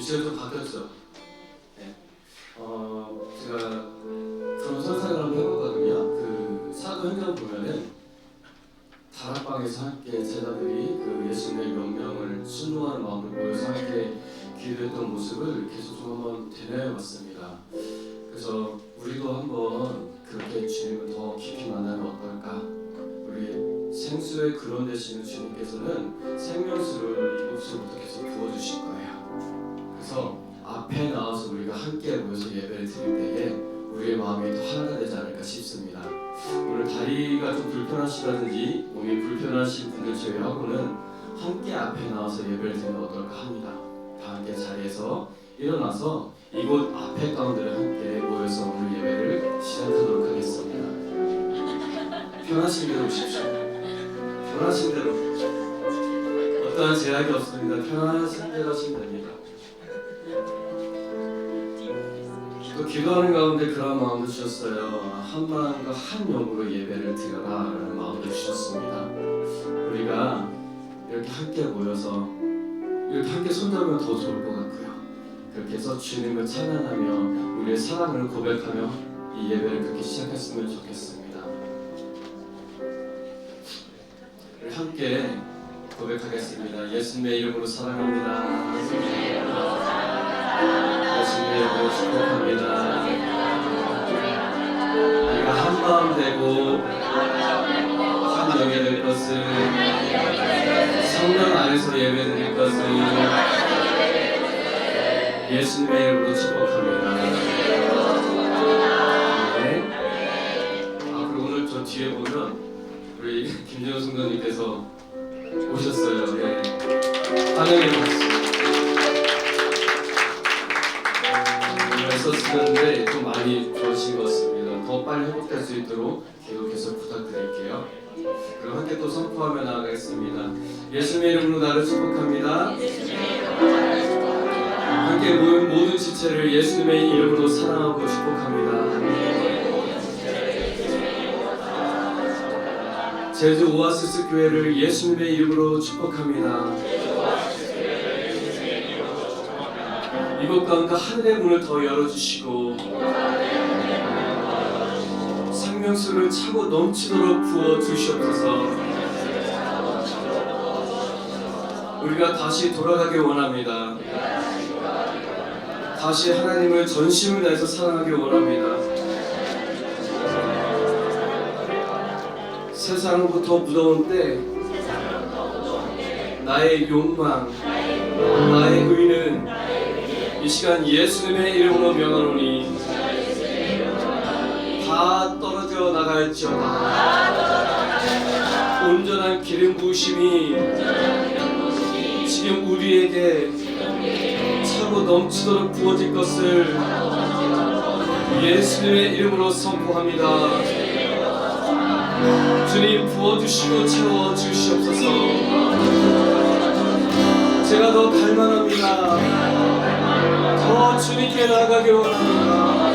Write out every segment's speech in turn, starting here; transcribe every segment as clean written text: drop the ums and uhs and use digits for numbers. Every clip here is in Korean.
주제가 좀 바뀌었죠. 네. 제가 그런 상상을 한번 해보거든요. 그 사도행전 보면은 다락방에서 함께 제자들이 그 예수님의 명령을 순종하는 마음으로 모여서 함께 기도했던 모습을 계속 좀 한번 되뇌어봤습니다. 그래서 우리도 한번 그렇게 주님을 더 깊이 만나면 어떨까? 우리 생수의 근원 되시는 주님께서는 생명수를 이곳으로부터 계속 부어주실 거예요. 그래서 앞에 나와서 우리가 함께 모여서 예배를 드릴 때에 우리의 마음이 더 하나가 되지 않을까 싶습니다. 오늘 다리가 좀 불편하시다든지 몸이 불편하신 분들 제외하고는 함께 앞에 나와서 예배를 드리면 어떨까 합니다. 다 함께 자리에서 일어나서 이곳 앞에 가운데를 함께 모여서 오늘 예배를 시작하도록 하겠습니다. 편하신 대로 오십시오. 편하신 대로. 어떠한 제약이 없습니다. 편하신 대로 하시면 됩니다. 또 기도하는 가운데 그런 마음도 주셨어요. 한 마음과 한 영으로 예배를 드려라 라는 마음도 주셨습니다. 우리가 이렇게 함께 모여서 이렇게 함께 손잡으면 더 좋을 것 같고요. 그렇게 해서 주님을 찬양하며 우리의 사랑을 고백하며 이 예배를 그렇게 시작했으면 좋겠습니다. 우리 함께 고백하겠습니다. 예수님의 이름으로 사랑합니다. 예수님의 이름으로 축복합니다. 우리가 한 마음 되고 한 영이 될 것을, 성령 안에서 예배드릴 것을 예수님의 이름으로 축복합니다. 네. 그리고 오늘 저 뒤에 보면 우리 김재훈 성도님께서 오셨어요. 네. 환영의 박수. 썼었는데 좀 많이 좋아하신 것 같습니다. 더 빨리 회복될 수 있도록 계속해서 부탁드릴게요. 그럼 함께 또 선포하며 나아가겠습니다. 예수님의 이름으로 나를 축복합니다. 함께 모인 모든 지체를 예수님의 이름으로 사랑하고 축복합니다. 제주 오아시스 교회를 예수님의 이름으로 축복합니다. 이곳 가운데 하늘의 문을 더 열어주시고 생명수를 차고 넘치도록 부어주시옵소서. 우리가 다시 돌아가길 원합니다. 다시 하나님을 전심을 다해서 사랑하길 원합니다. 세상으로부터 무더운 때 나의 욕망, 나의 의는 이 시간 예수님의 이름으로 명하노니 다 떨어져 나갈지어다. 온전한 기름 부으심이 지금 우리에게 차고 넘치도록 부어질 것을 예수님의 이름으로 선포합니다. 주님 부어주시고 채워주시옵소서. 제가 더 갈망합니다. 더 주님께 나아가길 원합니다.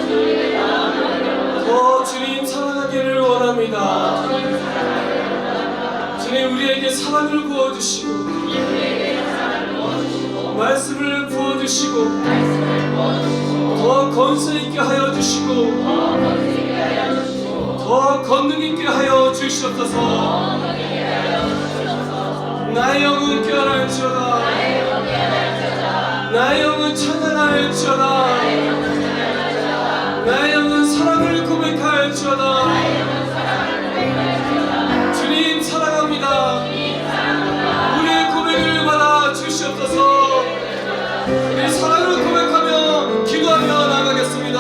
더 주님 사랑하기를 원합니다. 주님 우리에게 사랑을 부어주시고 말씀을 부어주시고 더 건설 있게 하여 주시고 더 권능 있게 하여 주시옵소서. 나의 영은 깨어날지어다. 나의 영은 찬양할지어다. 나의 영은 사랑을 고백할지어다. 주님 사랑합니다. 우리의 고백을 받아 주시옵소서. 우리 사랑을 고백하며 기도하며 나가겠습니다.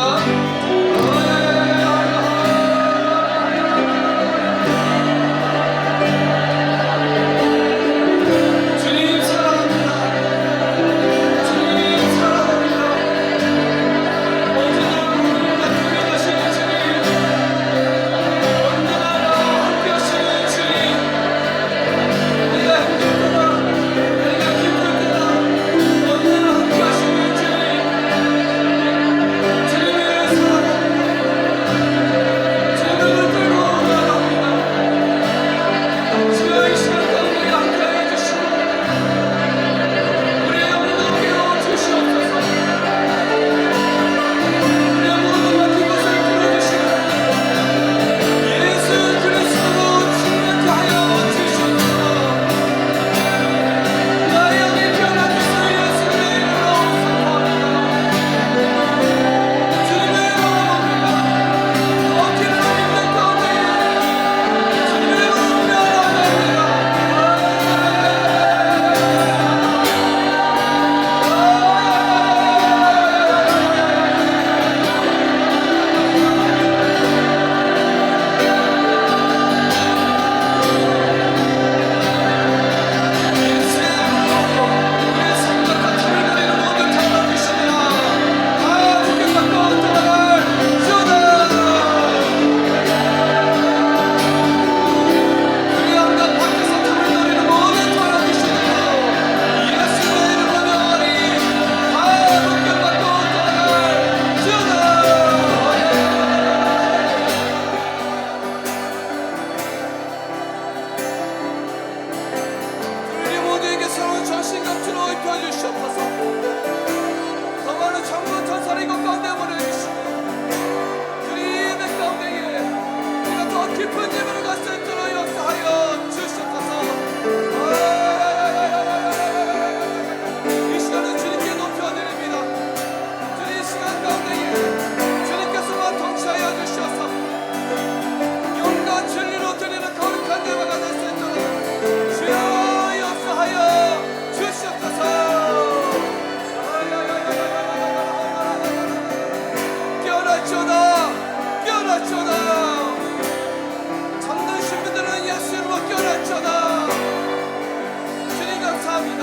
찬양합니다.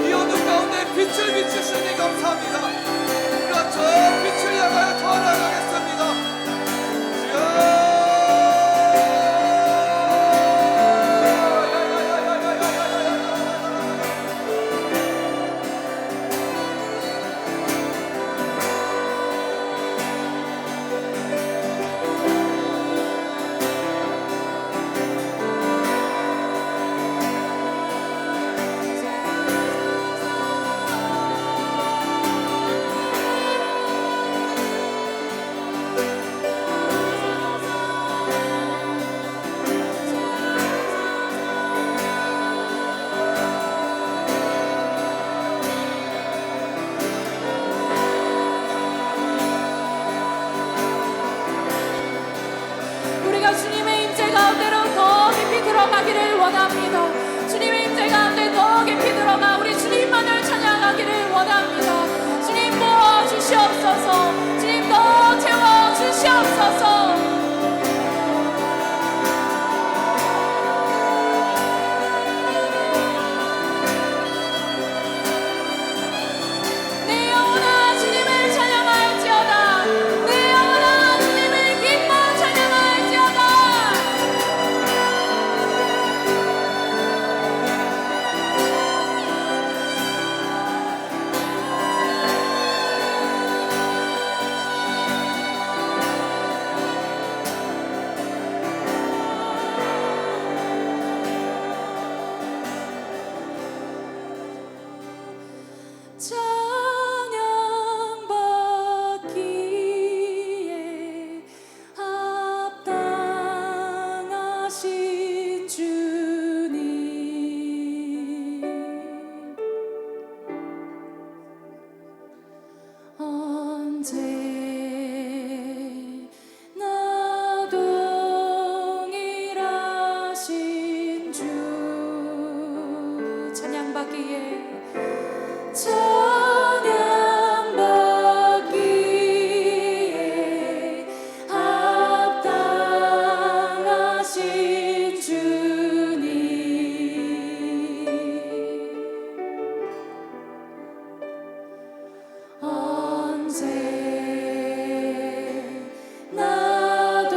이 어둠 가운데 빛을 비추시니 감사합니다. 우리가 저 빛을 향하여 더 나아가겠습니다. 주여. 주님의 임재 가운데로 더 깊이 들어가기를 원합니다. 주님의 임재 가운데 더 깊이 들어가 우리 주님만을 찬양하기를 원합니다. 주님 부어 주시옵소서. 주님 더 채워 주시옵소서. 내 영혼아 주님을 찬양할지어다. 내 영혼아 주님을 기뻐 찬양할지어다. 찬양받기에 합당하신 주님, 언제나 동일하신 주. 찬양받기에 찬양받기에 합당하신 주님, 언제나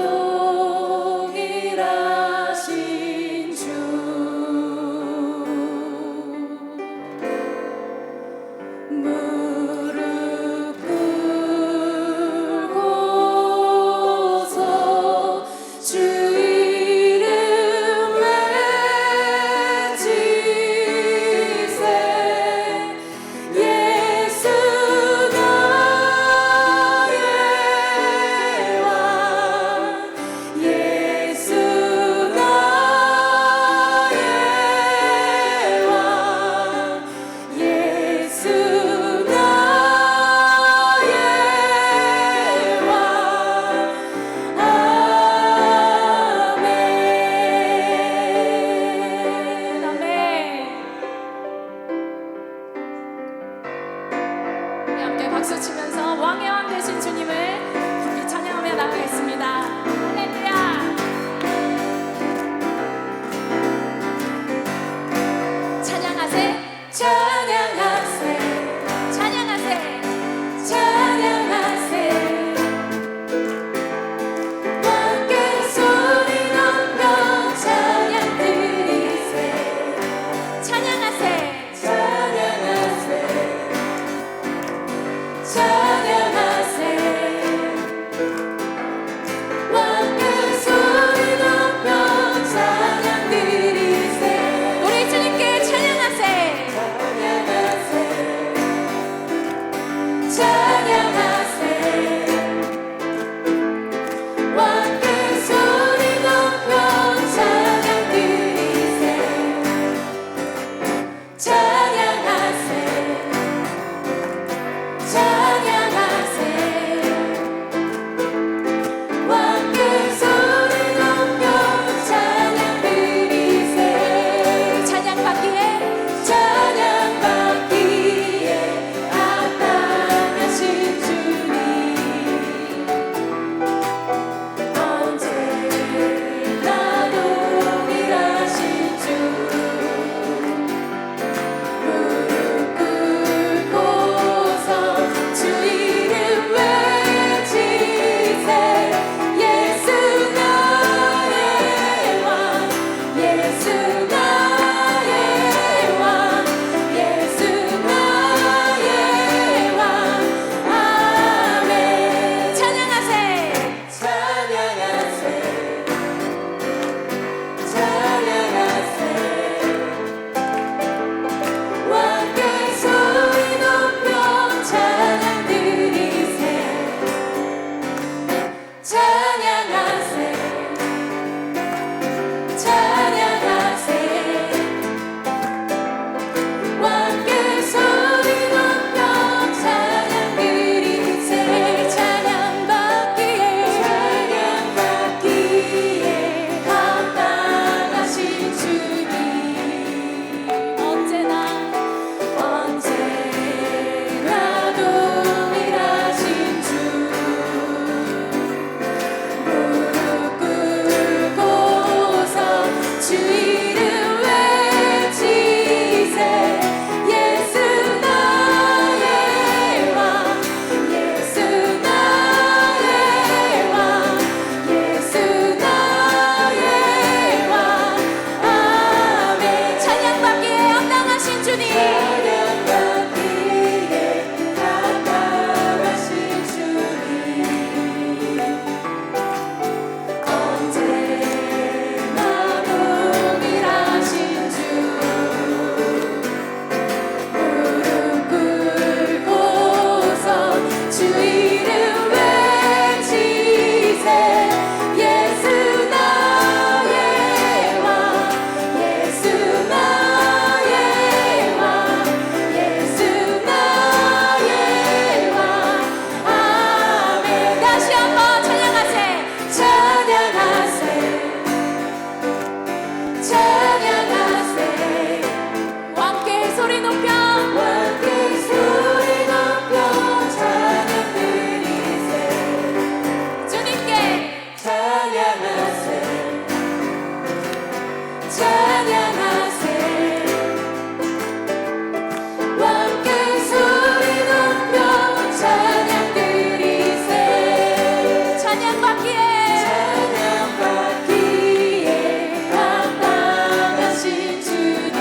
동일하신 주. 무릎 꿇고서 주 이름 외치세. 예수 나의 왕, 예수 나의 왕, 예수 나의 왕. 아멘. 아멘. 우리 함께 박수 치면서 왕의 왕 되신 주님을 깊이 찬양하며 나가겠습니다. 할렐루야. 찬양하세, 찬양하세, 찬양하세, 찬양하세. 함께 소리 높여 찬양 드리세. 찬양하세, 찬양하세, 찬양하세. 소리 높여 함께 소리 높여 찬양 드리세 주님께 찬양하세 찬양하세 함께 소리 높여 찬양 드리세 찬양받기에 찬양받기에 합당하신 주님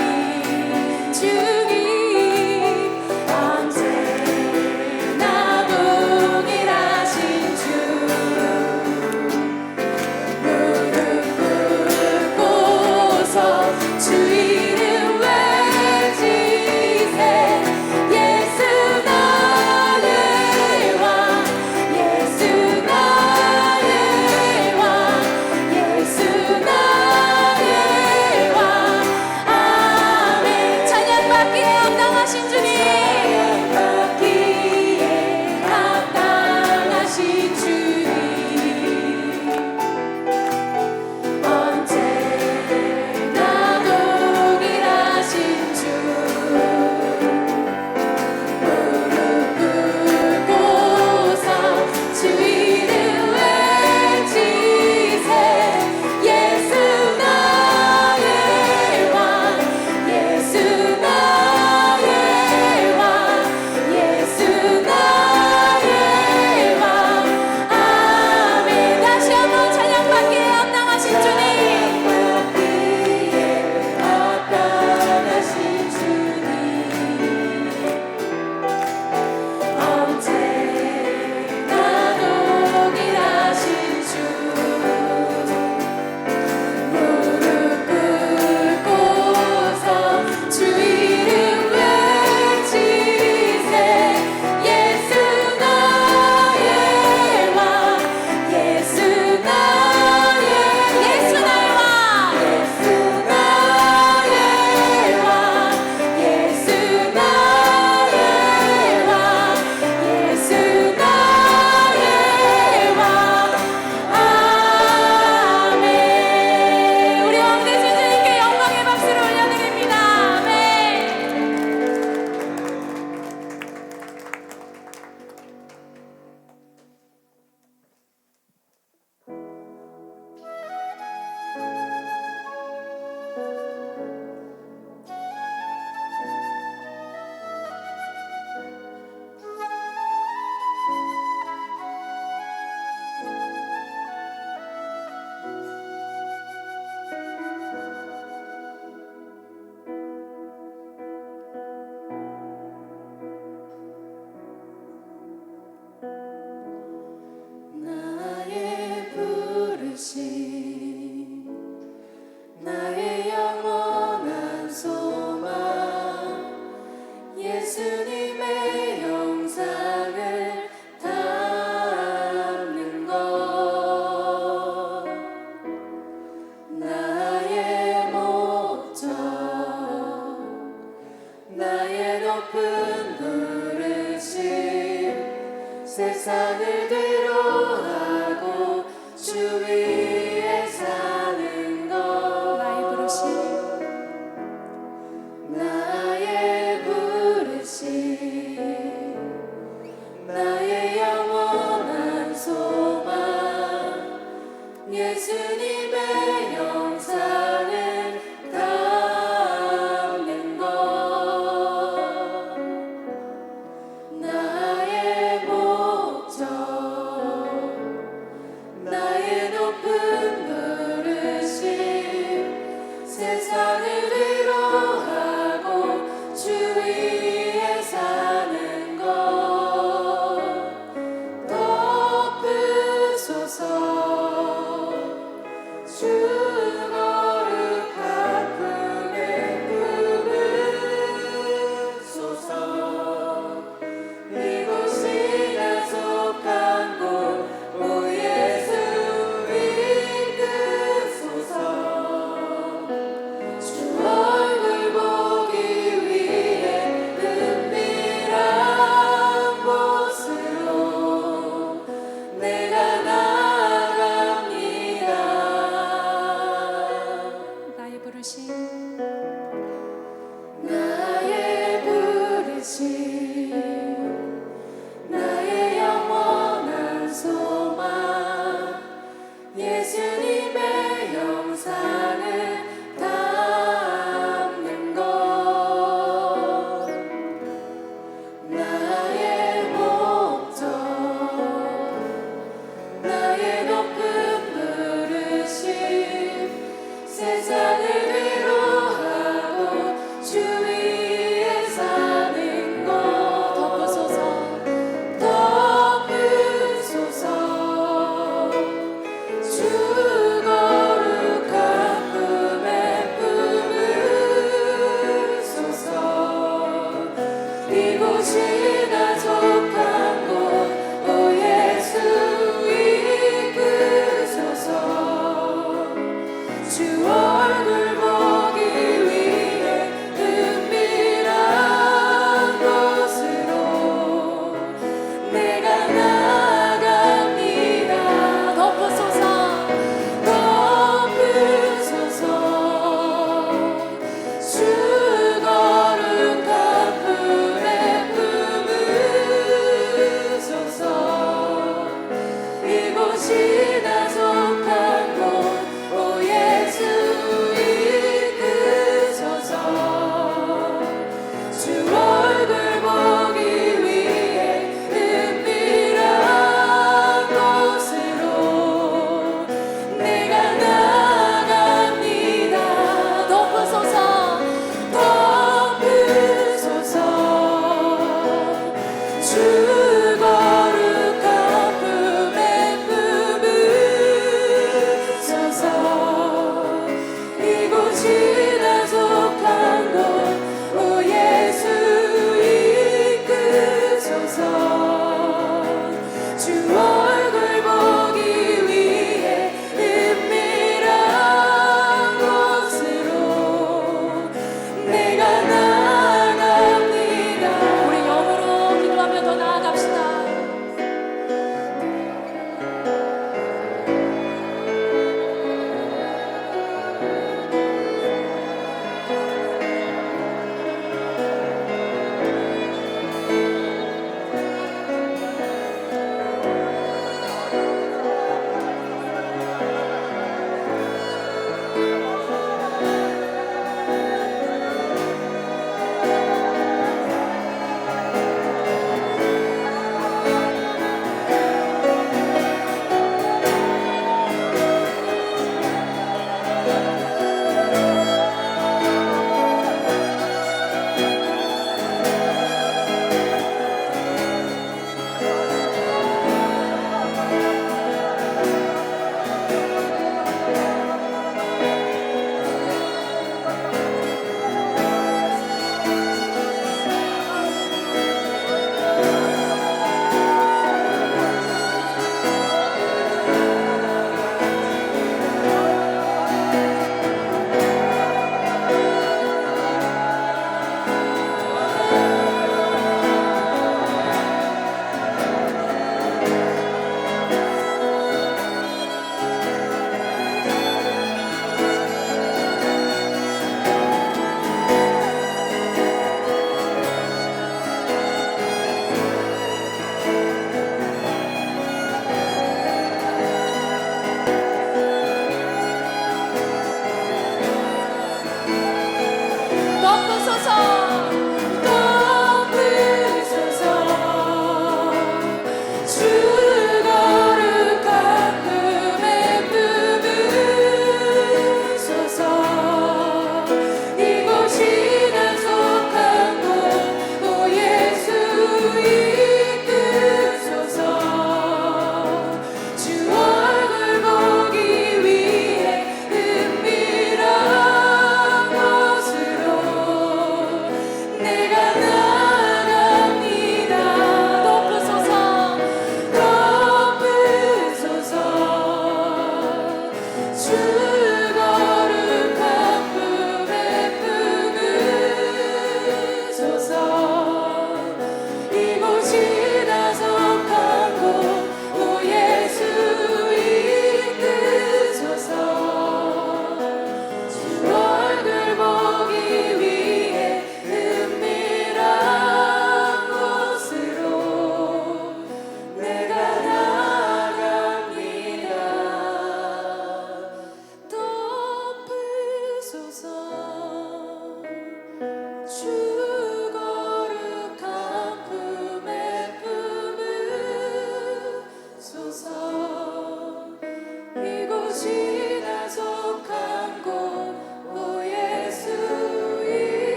언제나 동일하신 주 무릎 꿇고서 주 이름 외치세 예수 나의 왕 예수 나의 왕 예수 나의 왕 아멘 찬양받기에 합당하신 주님 찬양받기에 합당하신 주님 언제나 동일하신 주 무릎 꿇고서 주 이름 외치세 예수 나의 왕 예수 나의 왕 예수 나의 왕 아멘 다시 한번 찬양받기에 합당하신 주님 찬양받기에 합당하신 주님 언제나 동일하신 주 무릎 꿇고서 주 이름 외치세 예수 나의 왕 예수 나의 예수 나의 왕 예수 나의 왕 예수 나의 왕 예수 나의 왕 아멘 우리 왕 되신 주님께 영광의 박수를 올려드립니다. 아멘. 나의 부르심 나의 영원한 소망 예수님의 영상을 담는 것 나의 목적 나의 높은 부르심 세상을 뒤로하고 주 위에 사는 것 나의 부르심 나의 부르심 나의 영원한 소망 예수님의 영상을 담는 것 나의 목적 나의 높은 이곳이 나 속한 곳 오 예수 이끄소서 주 얼굴 보기 위해 은밀한 곳으로 내가 나아갑니다. 덮으소서 덮으소서 주 거룩한 품에 품으소서 이곳이 나 속한 곳 오 예수 이끄소서 주 얼굴 보기 위해 은밀한 곳으로 내가 나아갑니다. 덮으소서 덮으소서 주 거룩한 품에 품으소서 이곳이 나 속한 곳 오 예수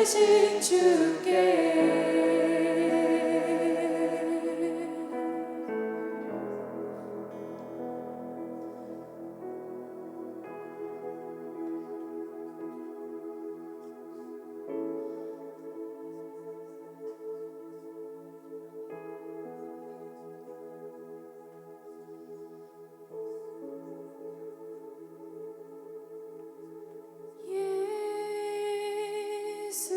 되신 주께 예수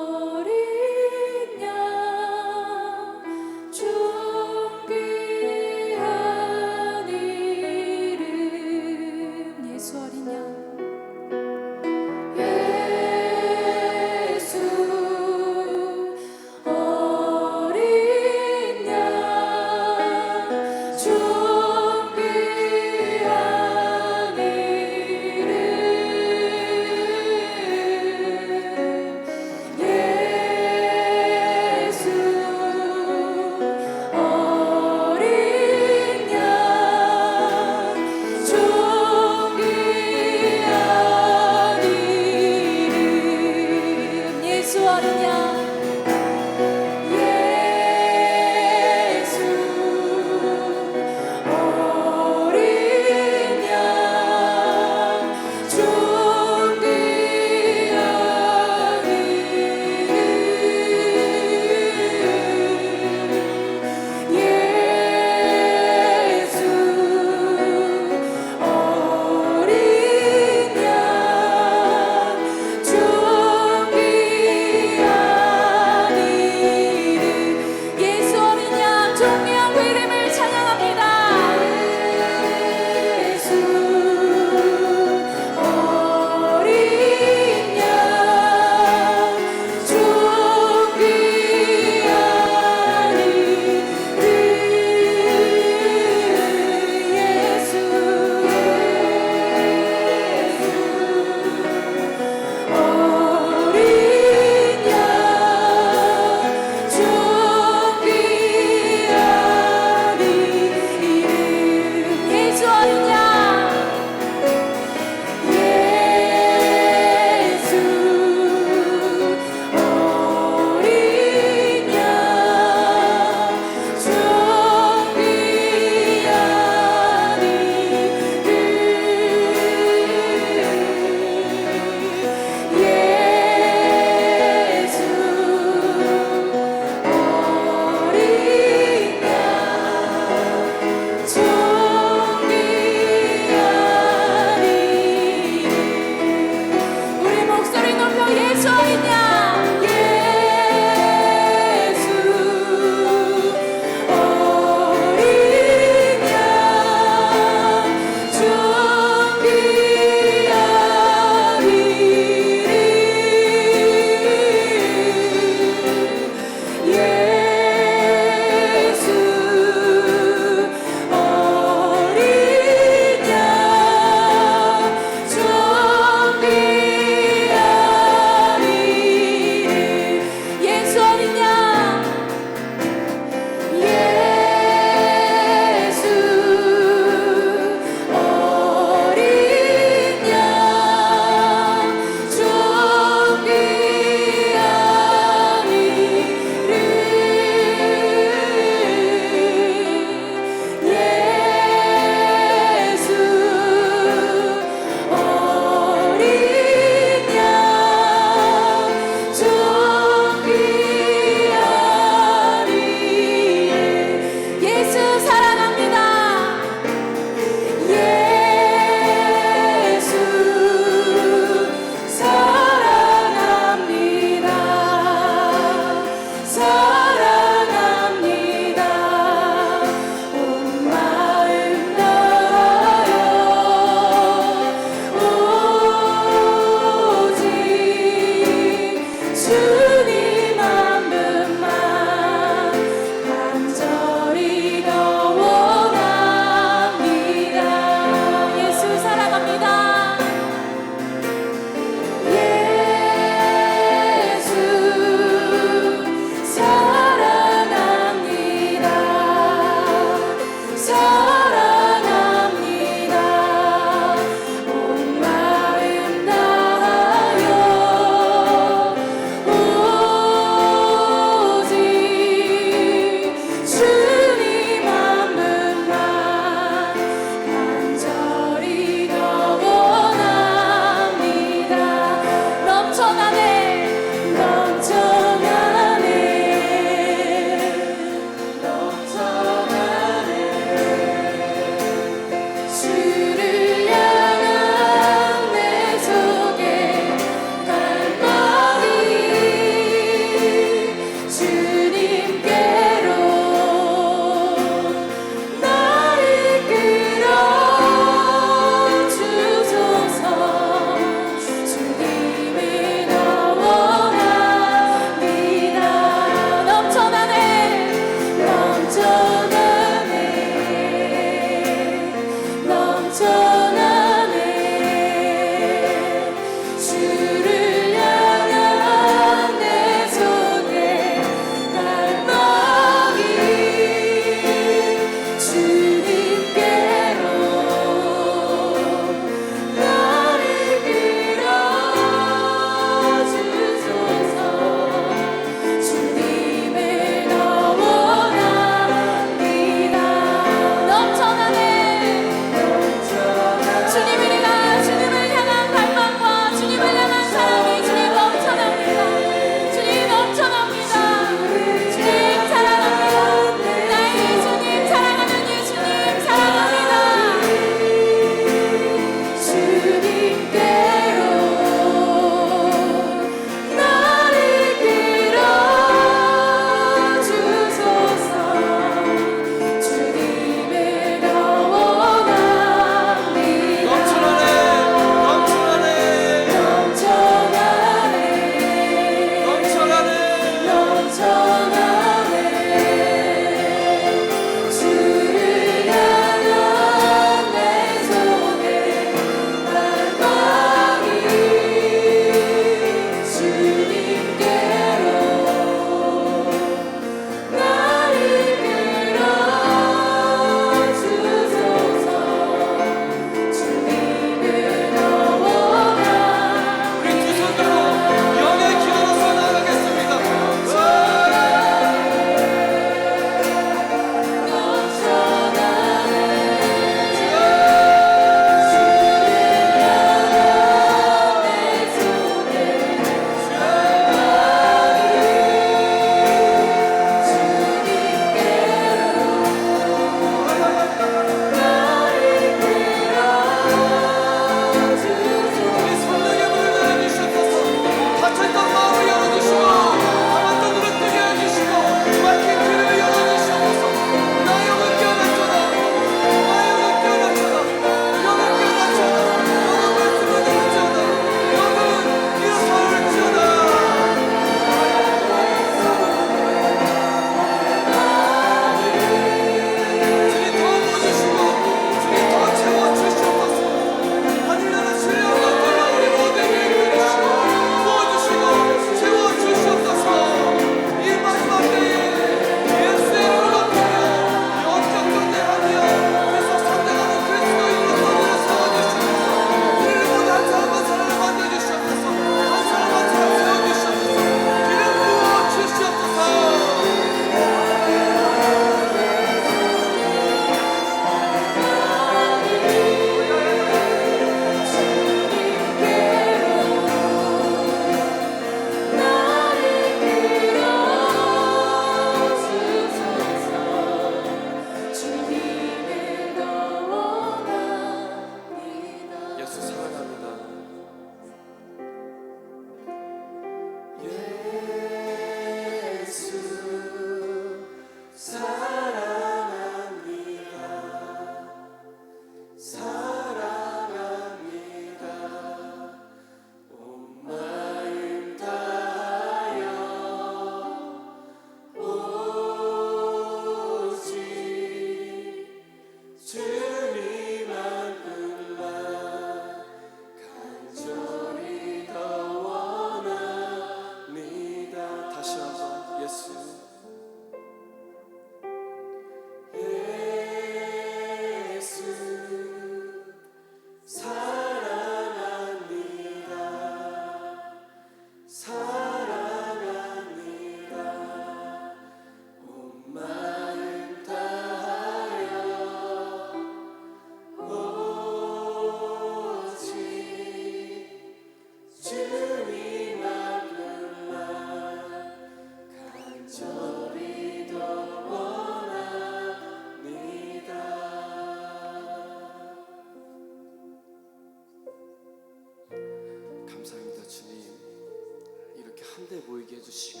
한데 모이게 해주시고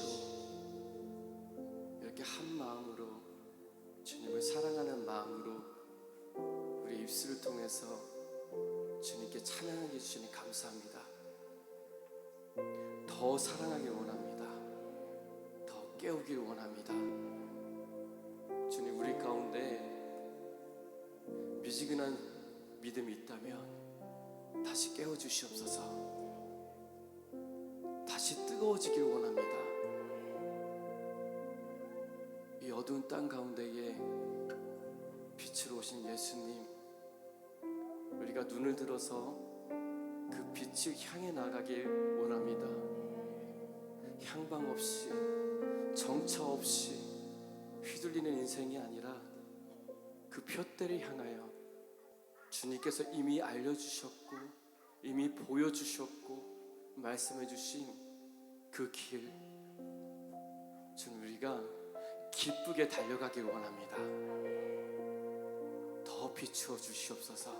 이렇게 한 마음으로 주님을 사랑하는 마음으로 우리 입술을 통해서 주님께 찬양하게 해주시니 감사합니다. 더 사랑하길 원합니다. 더 깨우길 원합니다. 주님, 우리 가운데 미지근한 믿음이 있다면 다시 깨워주시옵소서. 다시 뜨거워지길 원합니다. 이 어두운 땅 가운데에 빛으로 오신 예수님, 우리가 눈을 들어서 그 빛을 향해 나가길 원합니다. 향방 없이, 정처 없이 휘둘리는 인생이 아니라 그 푯대를 향하여 주님께서 이미 알려주셨고 이미 보여주셨고 말씀해 주신 그 길, 주님, 우리가 기쁘게 달려가길 원합니다. 더 비추어 주시옵소서.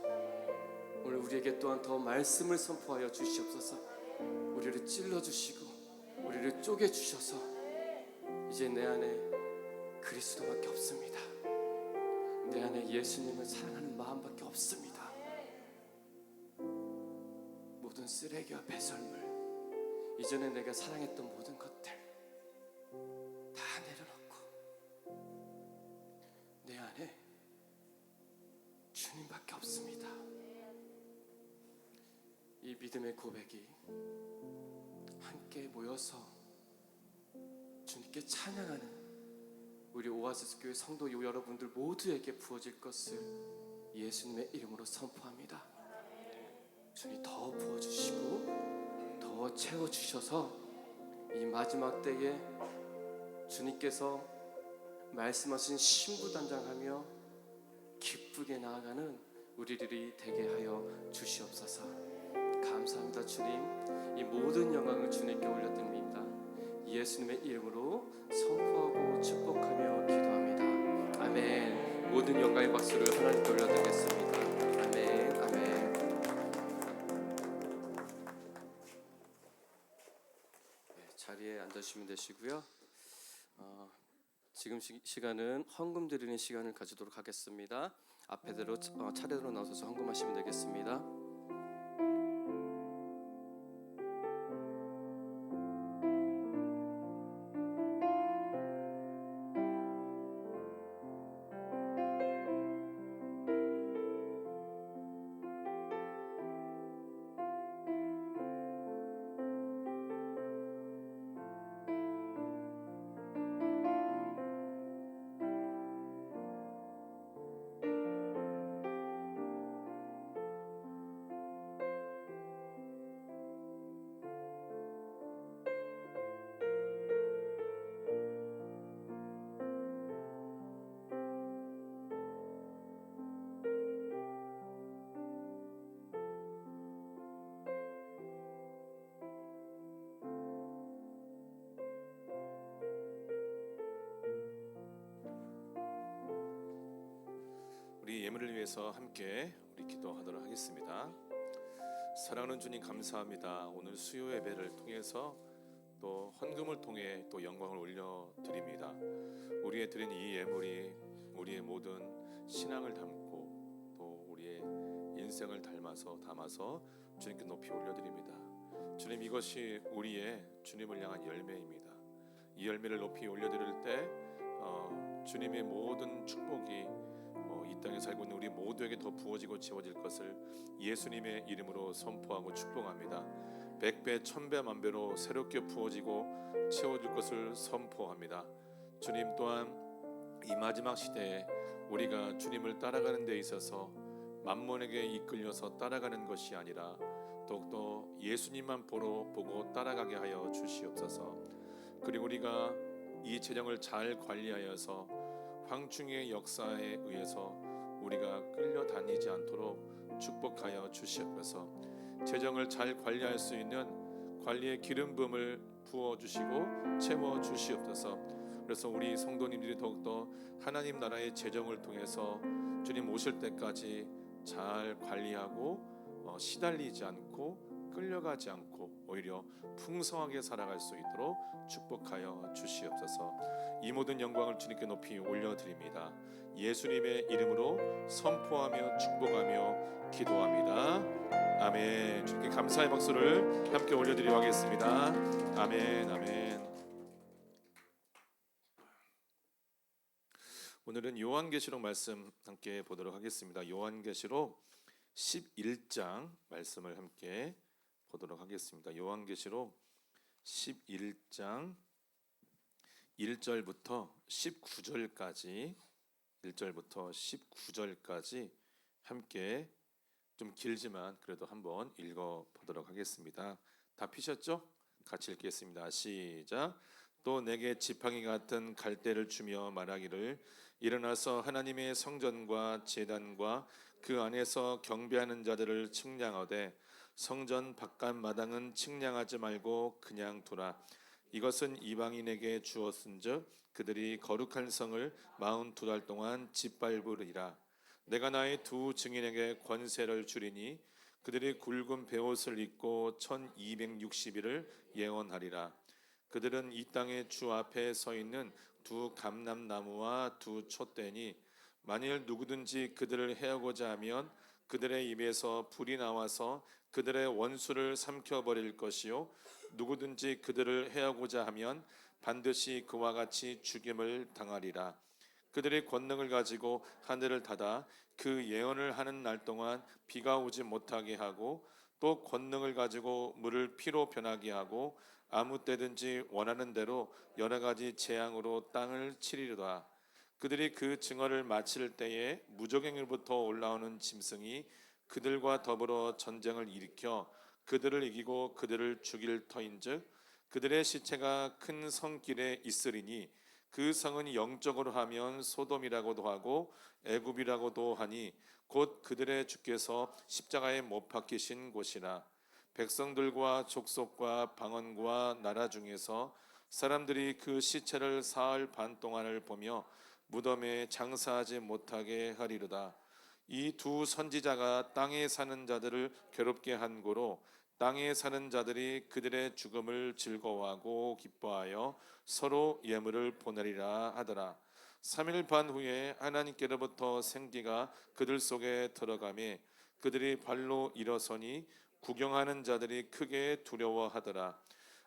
오늘 우리에게 또한 더 말씀을 선포하여 주시옵소서. 우리를 찔러 주시고 우리를 쪼개 주셔서 이제 내 안에 그리스도밖에 없습니다. 내 안에 예수님을 사랑하는 마음밖에 없습니다. 모든 쓰레기와 배설물, 이전에 내가 사랑했던 모든 것들 다 내려놓고 내 안에 주님밖에 없습니다. 이 믿음의 고백이 함께 모여서 주님께 찬양하는 우리 오아시스 교회 성도 여러분들 모두에게 부어질 것을 예수님의 이름으로 선포합니다. 주님, 더 부어주시고 더 채워주셔서 이 마지막 때에 주님께서 말씀하신 신부단장하며 기쁘게 나아가는 우리들이 되게 하여 주시옵소서. 감사합니다. 주님, 이 모든 영광을 주님께 올려드립니다. 예수님의 이름으로 선포하고 축복하며 기도합니다. 아멘. 모든 영광의 박수를 하나님께 올려드리겠습니다. 아멘. 아멘. 네, 자리에 앉으시면 되시고요. 지금 시간은 헌금 드리는 시간을 가지도록 하겠습니다. 앞에대로 차례대로 나서서 헌금하시면 되겠습니다. 우리 예물을 위해서 함께 우리 기도하도록 하겠습니다. 사랑하는 주님, 감사합니다. 오늘 수요 예배를 통해서 또 헌금을 통해 또 영광을 올려드립니다. 우리의 드린 이 예물이 우리의 모든 신앙을 담고 또 우리의 인생을 담아서 주님께 높이 올려드립니다. 주님, 이것이 우리의 주님을 향한 열매입니다. 이 열매를 높이 올려드릴 때 주님의 모든 축복이 이 땅에 살고 있는 우리 모두에게 더 부어지고 채워질 것을 예수님의 이름으로 선포하고 축복합니다. 100배, 1000배, 만배로 새롭게 부어지고 채워질 것을 선포합니다. 주님, 또한 이 마지막 시대에 우리가 주님을 따라가는 데 있어서 만몬에게 이끌려서 따라가는 것이 아니라 더욱더 예수님만 보고 따라가게 하여 주시옵소서. 그리고 우리가 이 재정을 잘 관리하여서 황충의 역사에 의해서 우리가 끌려다니지 않도록 축복하여 주시옵소서. 재정을 잘 관리할 수 있는 관리의 기름 부음을 부어주시고 채워주시옵소서. 그래서 우리 성도님들이 더욱더 하나님 나라의 재정을 통해서 주님 오실 때까지 잘 관리하고 시달리지 않고 끌려가지 않고 오히려 풍성하게 살아갈 수 있도록 축복하여 주시옵소서. 이 모든 영광을 주님께 높이 올려드립니다. 예수님의 이름으로 선포하며 축복하며 기도합니다. 아멘. 주님께 감사의 박수를 함께 올려드리도록 하겠습니다. 아멘. 아멘. 오늘은 요한계시록 말씀 함께 보도록 하겠습니다. 요한계시록 11장 말씀을 함께 보도록 하겠습니다. 요한계시록 11장 1절부터 19절까지 1절부터 19절까지 함께 좀 길지만 그래도 한번 읽어 보도록 하겠습니다. 다 피셨죠? 같이 읽겠습니다. 시작. 또 내게 지팡이 같은 갈대를 주며 말하기를 일어나서 하나님의 성전과 제단과 그 안에서 경배하는 자들을 측량하되 성전 바깥 마당은 측량하지 말고 그냥 두라. 이것은 이방인에게 주었은즉 그들이 거룩한 성을 42달 동안 짓밟으리라. 내가 나의 두 증인에게 권세를 주리니 그들이 굵은 베옷을 입고 1260일을 예언하리라. 그들은 이 땅의 주 앞에 서 있는 두 감람나무와 두 촛대니 만일 누구든지 그들을 해하고자 하면 그들의 입에서 불이 나와서 그들의 원수를 삼켜버릴 것이요 누구든지 그들을 해하고자 하면 반드시 그와 같이 죽임을 당하리라. 그들의 권능을 가지고 하늘을 닫아 그 예언을 하는 날 동안 비가 오지 못하게 하고 또 권능을 가지고 물을 피로 변하게 하고 아무 때든지 원하는 대로 여러 가지 재앙으로 땅을 치리로다. 그들이 그 증언을 마칠 때에 무적행으로부터 올라오는 짐승이 그들과 더불어 전쟁을 일으켜 그들을 이기고 그들을 죽일 터인즉 그들의 시체가 큰 성길에 있으리니 그 성은 영적으로 하면 소돔이라고도 하고 애굽이라고도 하니 곧 그들의 주께서 십자가에 못 박히신 곳이라. 백성들과 족속과 방언과 나라 중에서 사람들이 그 시체를 사흘 반 동안을 보며 무덤에 장사하지 못하게 하리로다. 이 두 선지자가 땅에 사는 자들을 괴롭게 한 고로 땅에 사는 자들이 그들의 죽음을 즐거워하고 기뻐하여 서로 예물을 보내리라 하더라. 3일 반 후에 하나님께로부터 생기가 그들 속에 들어가매 그들이 발로 일어서니 구경하는 자들이 크게 두려워하더라.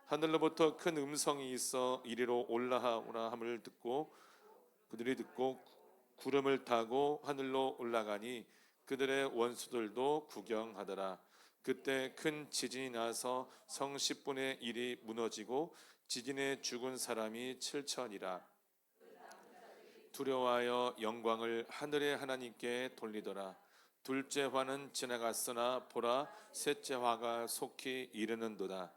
하늘로부터 큰 음성이 있어 이리로 올라오라 함을 듣고 그들이 듣고 구름을 타고 하늘로 올라가니 그들의 원수들도 구경하더라. 그때 큰 지진이 나서 성 10분의 1이 무너지고 지진에 죽은 사람이 7천이라. 두려워하여 영광을 하늘의 하나님께 돌리더라. 둘째 화는 지나갔으나 보라 셋째 화가 속히 이르는도다.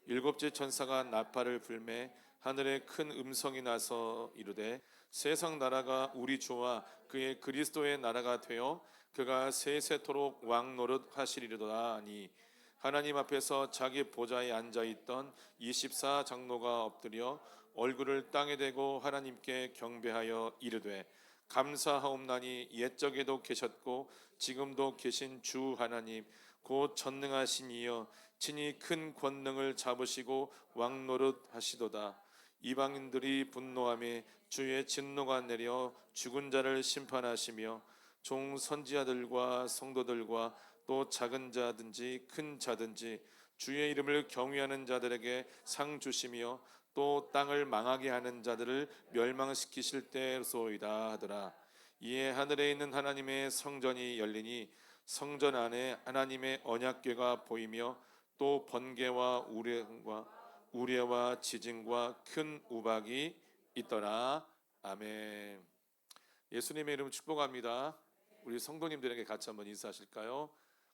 일곱째 천사가 나팔을 불매 하늘에 큰 음성이 나서 이르되 세상 나라가 우리 주와 그의 그리스도의 나라가 되어 그가 세세토록 왕 노릇 하시리로다 하니 하나님 앞에서 자기 보좌에 앉아있던 24 장로가 엎드려 얼굴을 땅에 대고 하나님께 경배하여 이르되 감사하옵나니 옛적에도 계셨고 지금도 계신 주 하나님 곧 전능하신 이여 친히 큰 권능을 잡으시고 왕 노릇 하시도다. 이방인들이 분노하며 주의 진노가 내려 죽은 자를 심판하시며 종 선지자들과 성도들과 또 작은 자든지 큰 자든지 주의 이름을 경외하는 자들에게 상 주시며 또 땅을 망하게 하는 자들을 멸망시키실 때소이다 하더라. 이에 하늘에 있는 하나님의 성전이 열리니 성전 안에 하나님의 언약궤가 보이며 또 번개와 우레와 지진과 큰 우박이 있더라. 아멘. 예수님의 이름 축복합니다. 우리 성도님들에게 같이 한번 인사하실까요?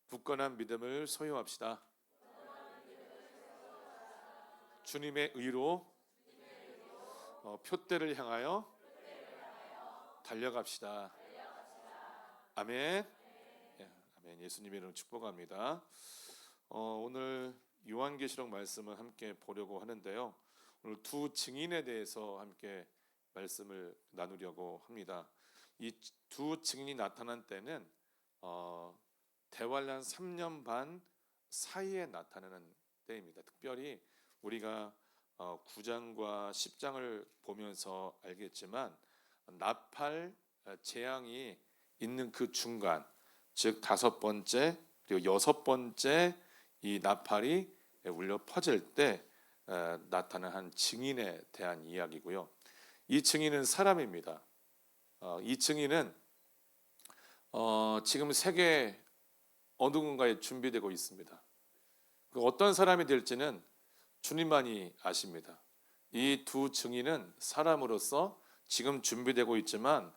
굳건한 믿음을 소유합시다. 주님의 의로 표대를 향하여 달려갑시다. 아멘. 아멘. 예수님의 이름 축복합니다. 오늘 요한계시록 말씀을 함께 보려고 하는데요. 오늘 두 증인에 대해서 함께 말씀을 나누려고 합니다. 이 두 증인이 나타난 때는 대환란 3년 반 사이에 나타나는 때입니다. 특별히 우리가 9장과 10장을 보면서 알겠지만 나팔 재앙이 있는 그 중간, 즉 5번째 그리고 6번째 이 나팔이 울려 퍼질 때 나타난 한 증인에 대한 이야기고요. 이 증인은 사람입니다. 이 증인은 지금 세계 어느 군가에 준비되고 있습니다. 그 어떤 사람이 될지는 주님만이 아십니다. 이 두 증인은 사람으로서 지금 준비되고 있지만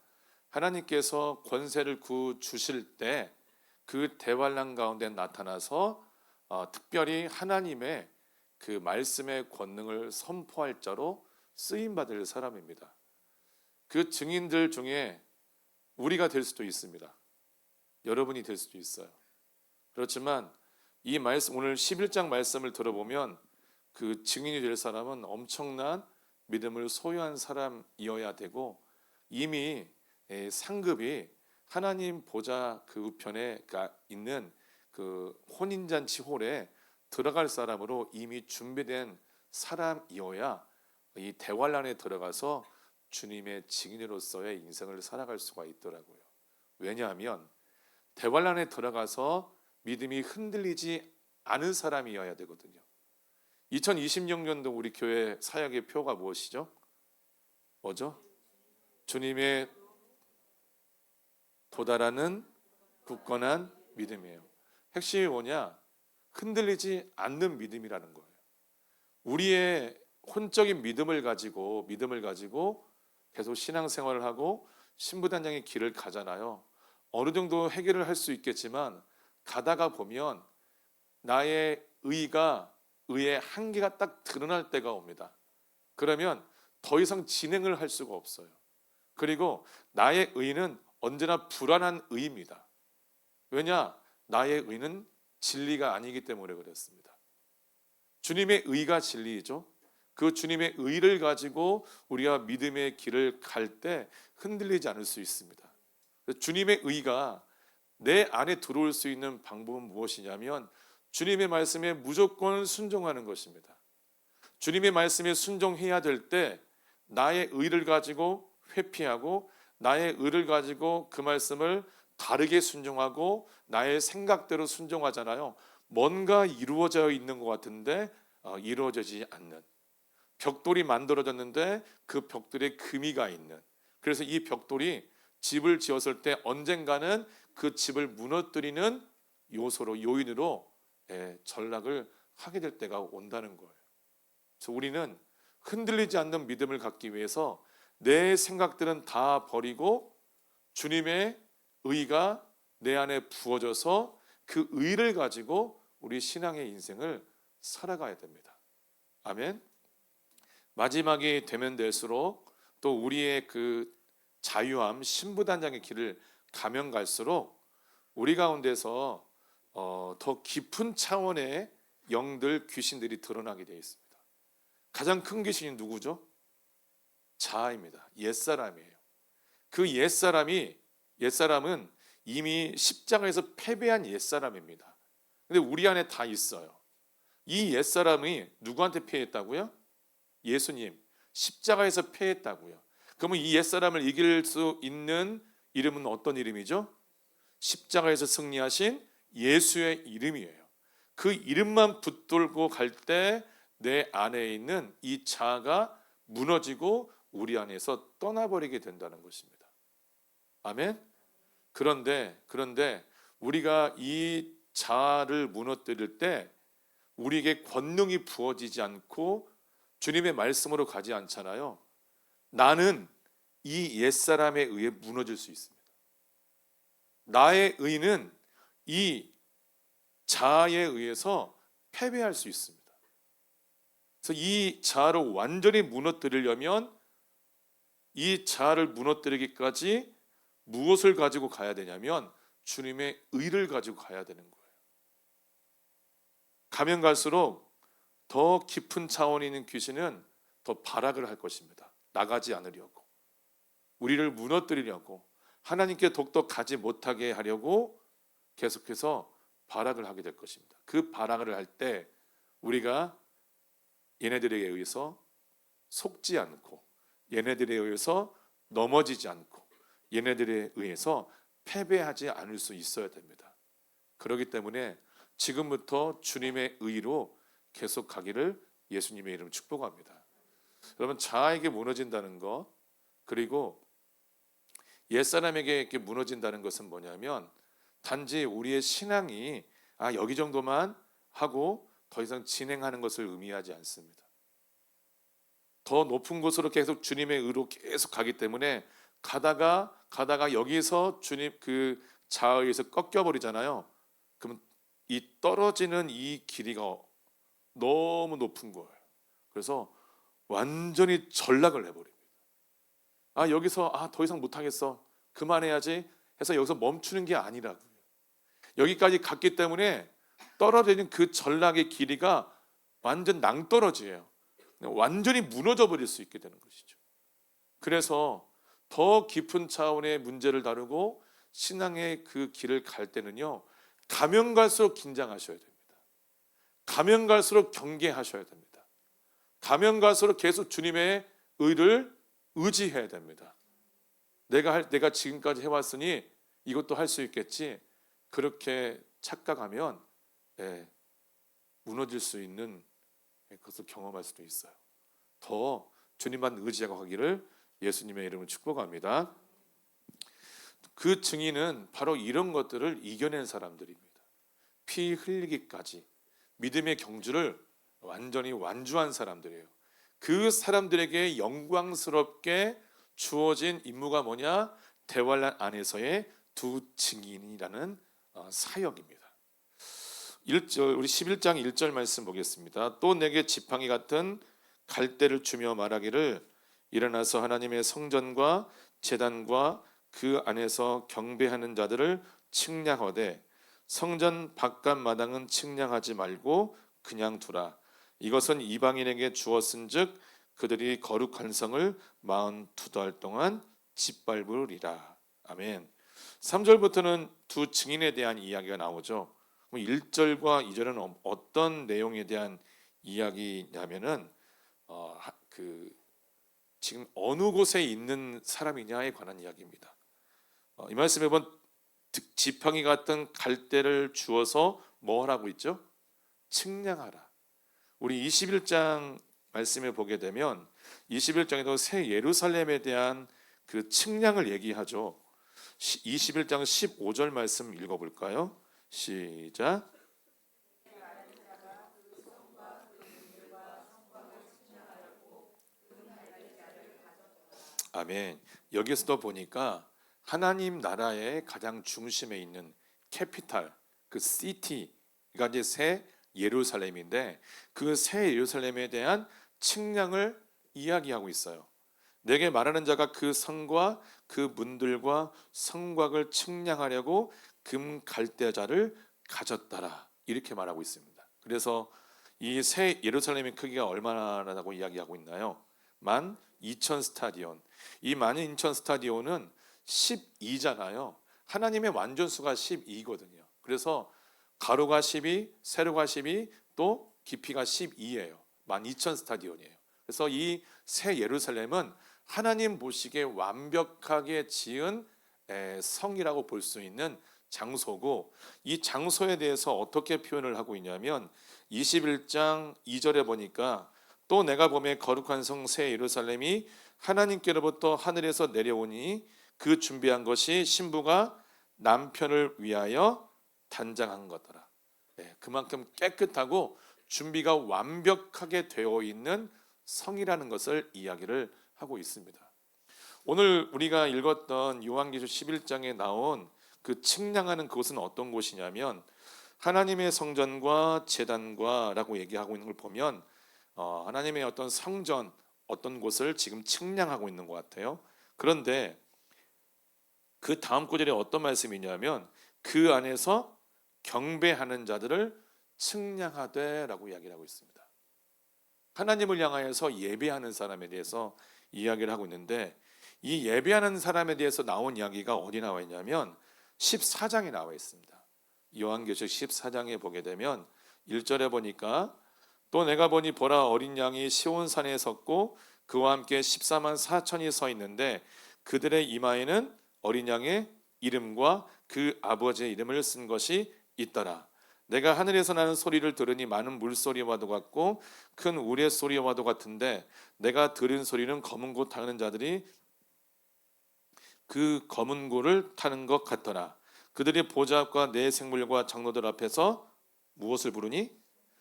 하나님께서 권세를 주실 때 그 대환란 가운데 나타나서 특별히 하나님의 그 말씀의 권능을 선포할 자로 쓰임 받을 사람입니다. 그 증인들 중에 우리가 될 수도 있습니다. 여러분이 될 수도 있어요. 그렇지만 이 말씀, 오늘 11장 말씀을 들어보면 그 증인이 될 사람은 엄청난 믿음을 소유한 사람이어야 되고 이미 상급이 하나님 보좌 그 우편에 있는 그 혼인잔치 홀에 들어갈 사람으로 이미 준비된 사람이어야 이 대환란에 들어가서 주님의 증인으로서의 인생을 살아갈 수가 있더라고요. 왜냐하면 대환란에 들어가서 믿음이 흔들리지 않은 사람이어야 되거든요. 2026년도 우리 교회 사역의 표가 무엇이죠? 뭐죠? 주님의 도달하는 굳건한 믿음이에요. 핵심이 뭐냐? 흔들리지 않는 믿음이라는 거예요. 우리의 혼적인 믿음을 가지고 계속 신앙생활을 하고 신부단장의 길을 가잖아요. 어느 정도 해결을 할 수 있겠지만 가다가 보면 나의 의의 한계가 딱 드러날 때가 옵니다. 그러면 더 이상 진행을 할 수가 없어요. 그리고 나의 의는 언제나 불안한 의입니다. 왜냐? 나의 의는 진리가 아니기 때문에 그렇습니다. 주님의 의가 진리이죠. 그 주님의 의를 가지고 우리가 믿음의 길을 갈 때 흔들리지 않을 수 있습니다. 주님의 의가 내 안에 들어올 수 있는 방법은 무엇이냐면 주님의 말씀에 무조건 순종하는 것입니다. 주님의 말씀에 순종해야 될 때 나의 의를 가지고 회피하고 나의 의를 가지고 그 말씀을 다르게 순종하고 나의 생각대로 순종하잖아요. 뭔가 이루어져 있는 것 같은데 이루어지지 않는, 벽돌이 만들어졌는데 그 벽돌에 금이가 있는, 그래서 이 벽돌이 집을 지었을 때 언젠가는 그 집을 무너뜨리는 요인으로 전락을 하게 될 때가 온다는 거예요. 그래서 우리는 흔들리지 않는 믿음을 갖기 위해서 내 생각들은 다 버리고 주님의 의가 내 안에 부어져서 그 의를 가지고 우리 신앙의 인생을 살아가야 됩니다. 아멘. 마지막이 되면 될수록 또 우리의 그 자유함, 신부단장의 길을 가면 갈수록 우리 가운데서 더 깊은 차원의 영들, 귀신들이 드러나게 되어 있습니다. 가장 큰 귀신이 누구죠? 자아입니다. 옛사람이에요. 그 옛사람은 이미 십자가에서 패배한 옛사람입니다. 근데 우리 안에 다 있어요. 이 옛사람이 누구한테 패했다고요? 예수님, 십자가에서 패했다고요. 그러면 이 옛사람을 이길 수 있는 이름은 어떤 이름이죠? 십자가에서 승리하신 예수의 이름이에요. 그 이름만 붙들고 갈 때 내 안에 있는 이 자아가 무너지고 우리 안에서 떠나버리게 된다는 것입니다. 아멘. 그런데 우리가 이 자아를 무너뜨릴 때 우리에게 권능이 부어지지 않고 주님의 말씀으로 가지 않잖아요. 나는 이 옛사람에 의해 무너질 수 있습니다. 나의 의는 이 자아에 의해서 패배할 수 있습니다. 그래서 이 자아를 완전히 무너뜨리려면 이 자아를 무너뜨리기까지 무엇을 가지고 가야 되냐면 주님의 의를 가지고 가야 되는 거예요. 가면 갈수록 더 깊은 차원에 있는 귀신은 더 발악을 할 것입니다. 나가지 않으려고, 우리를 무너뜨리려고, 하나님께 독도 가지 못하게 하려고 계속해서 발악을 하게 될 것입니다. 그 발악을 할 때 우리가 얘네들에게 의해서 속지 않고, 얘네들에 의해서 넘어지지 않고, 얘네들에 의해서 패배하지 않을 수 있어야 됩니다. 그렇기 때문에 지금부터 주님의 의로 계속 가기를 예수님의 이름으로 축복합니다. 여러분, 자아에게 무너진다는 것, 그리고 옛사람에게 이렇게 무너진다는 것은 뭐냐면 단지 우리의 신앙이 여기 정도만 하고 더 이상 진행하는 것을 의미하지 않습니다. 더 높은 곳으로 계속 주님의 의로 계속 가기 때문에 가다가 여기서 주님 그 자아에 의해서 꺾여버리잖아요. 그러면 이 떨어지는 이 길이가 너무 높은 거예요. 그래서 완전히 전락을 해버립니다. 여기서 더 이상 못하겠어, 그만해야지 해서 여기서 멈추는 게 아니라고요. 여기까지 갔기 때문에 떨어지는 그 전락의 길이가 완전 낭떠러지예요. 완전히 무너져 버릴 수 있게 되는 것이죠. 그래서 더 깊은 차원의 문제를 다루고 신앙의 그 길을 갈 때는요, 가면 갈수록 긴장하셔야 됩니다. 가면 갈수록 경계하셔야 됩니다. 가면 갈수록 계속 주님의 의를 의지해야 됩니다. 내가 지금까지 해왔으니 이것도 할 수 있겠지, 그렇게 착각하면 무너질 수 있는 그것을 경험할 수도 있어요. 더 주님만 의지하고 가기를 예수님의 이름으로 축복합니다. 그 증인은 바로 이런 것들을 이겨낸 사람들입니다. 피 흘리기까지 믿음의 경주를 완전히 완주한 사람들이에요. 그 사람들에게 영광스럽게 주어진 임무가 뭐냐? 대환란 안에서의 두 증인이라는 사역입니다. 우리 11장 1절 말씀 보겠습니다. 또 내게 지팡이 같은 갈대를 주며 말하기를 일어나서 하나님의 성전과 제단과 그 안에서 경배하는 자들을 측량하되 성전 바깥 마당은 측량하지 말고 그냥 두라. 이것은 이방인에게 주었은즉 그들이 거룩한 성을 42달 동안 짓밟으리라. 아멘. 3절부터는 두 증인에 대한 이야기가 나오죠. 1절과 2절은 어떤 내용에 대한 이야기냐면은 지금 어느 곳에 있는 사람이냐에 관한 이야기입니다. 이 말씀에 보면 지팡이 같은 갈대를 주어서 뭐 하라고 있죠? 측량하라. 우리 21장 말씀에 보게 되면 21장에도 새 예루살렘에 대한 그 측량을 얘기하죠. 21장 15절 말씀 읽어볼까요? 시작. 아멘. 여기서도 보니까 하나님 나라의 가장 중심에 있는 캐피탈, 그 시티가 이제 새 예루살렘인데 그 새 예루살렘에 대한 측량을 이야기하고 있어요. 내게 말하는 자가 그 성과 그 문들과 성곽을 측량하려고 금 갈대자를 가졌다라, 이렇게 말하고 있습니다. 그래서 이 새 예루살렘의 크기가 얼마나라고 이야기하고 있나요? 12,000스타디온. 이 12,000스타디온은 12잖아요. 하나님의 완전수가 12거든요. 그래서 가로가 12, 세로가 12, 또 깊이가 12예요. 12,000스타디온이에요. 그래서 이 새 예루살렘은 하나님 보시기에 완벽하게 지은 성이라고 볼 수 있는 장소고, 이 장소에 대해서 어떻게 표현을 하고 있냐면 21장 2절에 보니까 또 내가 보매 거룩한 성 새 예루살렘이 하나님께로부터 하늘에서 내려오니 그 준비한 것이 신부가 남편을 위하여 단장한 거더라. 그만큼 깨끗하고 준비가 완벽하게 되어 있는 성이라는 것을 이야기를 하고 있습니다. 오늘 우리가 읽었던 요한계시록 11장에 나온 그 측량하는 그곳은 어떤 곳이냐면 하나님의 성전과 제단과 라고 얘기하고 있는 걸 보면 하나님의 어떤 성전, 어떤 곳을 지금 측량하고 있는 것 같아요. 그런데 그 다음 구절에 어떤 말씀이냐면 그 안에서 경배하는 자들을 측량하되 라고 이야기를 하고 있습니다. 하나님을 향하여서 예배하는 사람에 대해서 이야기를 하고 있는데, 이 예배하는 사람에 대해서 나온 이야기가 어디 나와 있냐면 14장에 나와 있습니다. 요한계시록 14장에 보게 되면 1절에 보니까 또 내가 보니 보라 어린 양이 시온산에 섰고 그와 함께 14만 4천이 서 있는데 그들의 이마에는 어린 양의 이름과 그 아버지의 이름을 쓴 것이 있더라. 내가 하늘에서 나는 소리를 들으니 많은 물소리와도 같고 큰 우레 소리와도 같은데 내가 들은 소리는 검은 고 타는 자들이 그 검은 고를 타는 것 같더라. 그들이 보좌 앞과 네 생물과 장로들 앞에서 무엇을 부르니?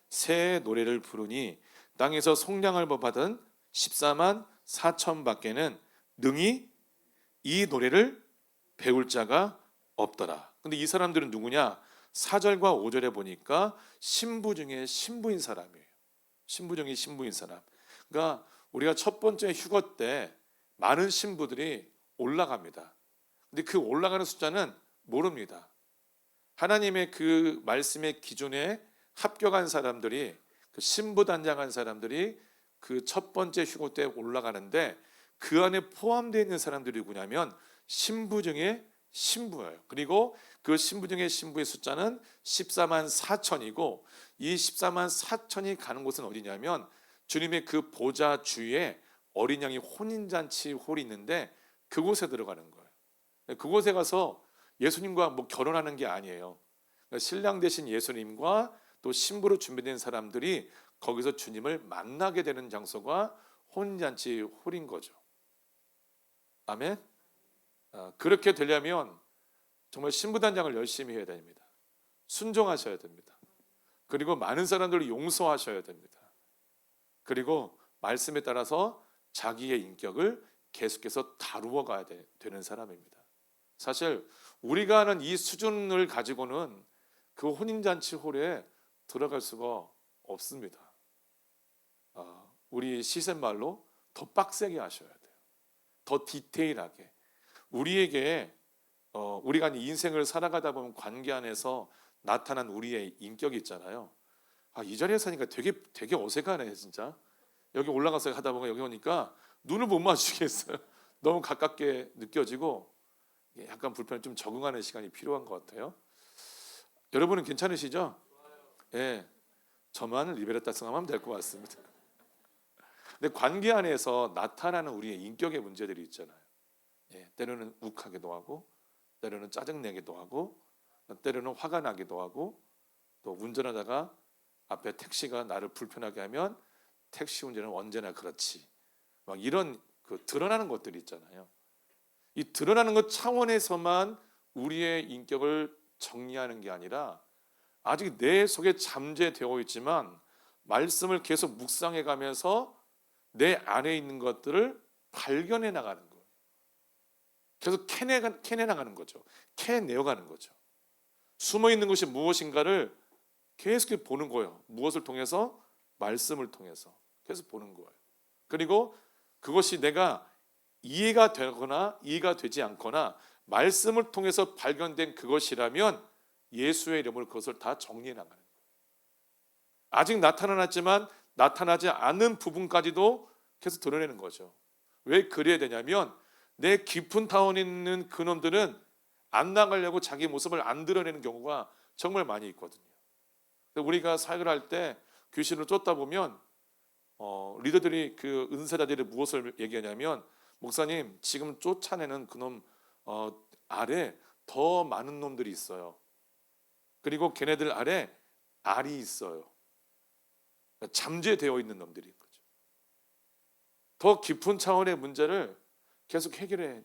새 노래를 부르니 땅에서 속량을 받은 14만 4천 밖에는 능히 이 노래를 배울 자가 없더라. 근데 이 사람들은 누구냐? 4절과 5절에 보니까 신부 중에 신부인 사람이에요. 신부 중에 신부인 사람. 그러니까 우리가 첫 번째 휴거 때 많은 신부들이 올라갑니다. 근데 그 올라가는 숫자는 모릅니다. 하나님의 그 말씀의 기준에 합격한 사람들이, 그 신부 단장한 사람들이 그 첫 번째 휴거 때 올라가는데 그 안에 포함되어 있는 사람들이 누구냐면 신부 중에 신부예요. 그리고 그 신부 중에 신부의 숫자는 14만 4천이고 이 14만 4천이 가는 곳은 어디냐면 주님의 그 보좌 주위에 어린 양이 혼인잔치 홀이 있는데 그곳에 들어가는 거예요. 그곳에 가서 예수님과 뭐 결혼하는 게 아니에요. 그러니까 신랑 되신 예수님과 또 신부로 준비된 사람들이 거기서 주님을 만나게 되는 장소가 혼인잔치 홀인 거죠. 아멘. 그렇게 되려면 정말 신부단장을 열심히 해야 됩니다. 순종하셔야 됩니다. 그리고 많은 사람들을 용서하셔야 됩니다. 그리고 말씀에 따라서 자기의 인격을 계속해서 다루어 가야 되는 사람입니다. 사실 우리가 하는 이 수준을 가지고는 그 혼인잔치 홀에 들어갈 수가 없습니다. 우리 시샘말로 더 빡세게 하셔야 돼요. 더 디테일하게. 우리에게 우리가 인생을 살아가다 보면 관계 안에서 나타난 우리의 인격이 있잖아요. 이 자리에서 하니까 되게 어색하네 진짜. 여기 올라가서 하다 보면 여기 오니까 눈을 못 마주치겠어요. 너무 가깝게 느껴지고 약간 불편해. 좀 적응하는 시간이 필요한 것 같아요. 여러분은 괜찮으시죠? 예, 저만 리베르타성하면 될 것 같습니다. 근데 관계 안에서 나타나는 우리의 인격의 문제들이 있잖아요. 예, 때로는 욱하기도 하고, 때로는 짜증내기도 하고, 때로는 화가 나기도 하고, 또 운전하다가 앞에 택시가 나를 불편하게 하면 택시 운전은 언제나 그렇지. 막 이런 그 드러나는 것들이 있잖아요. 이 드러나는 것 차원에서만 우리의 인격을 정리하는 게 아니라 아직 내 속에 잠재되어 있지만 말씀을 계속 묵상해 가면서 내 안에 있는 것들을 발견해 나가는 거예요. 계속 캐내 나가는 거죠. 캐내어 가는 거죠. 숨어 있는 것이 무엇인가를 계속 보는 거예요. 무엇을 통해서? 말씀을 통해서 계속 보는 거예요. 그리고 그것이 내가 이해가 되거나 이해가 되지 않거나 말씀을 통해서 발견된 그것이라면 예수의 이름으로 그것을 다 정리해 나가는 거예요. 아직 나타나지만 나타나지 않은 부분까지도 계속 드러내는 거죠. 왜 그래야 되냐면 내 깊은 타원에 있는 그놈들은 안 나가려고 자기 모습을 안 드러내는 경우가 정말 많이 있거든요. 우리가 사역을 할 때 귀신을 쫓다 보면 리더들이 그 은사자들이 무엇을 얘기하냐면 목사님 지금 쫓아내는 그놈 아래 더 많은 놈들이 있어요. 그리고 걔네들 아래 알이 있어요. 잠재되어 있는 놈들인 거죠. 더 깊은 차원의 문제를 계속 해결해.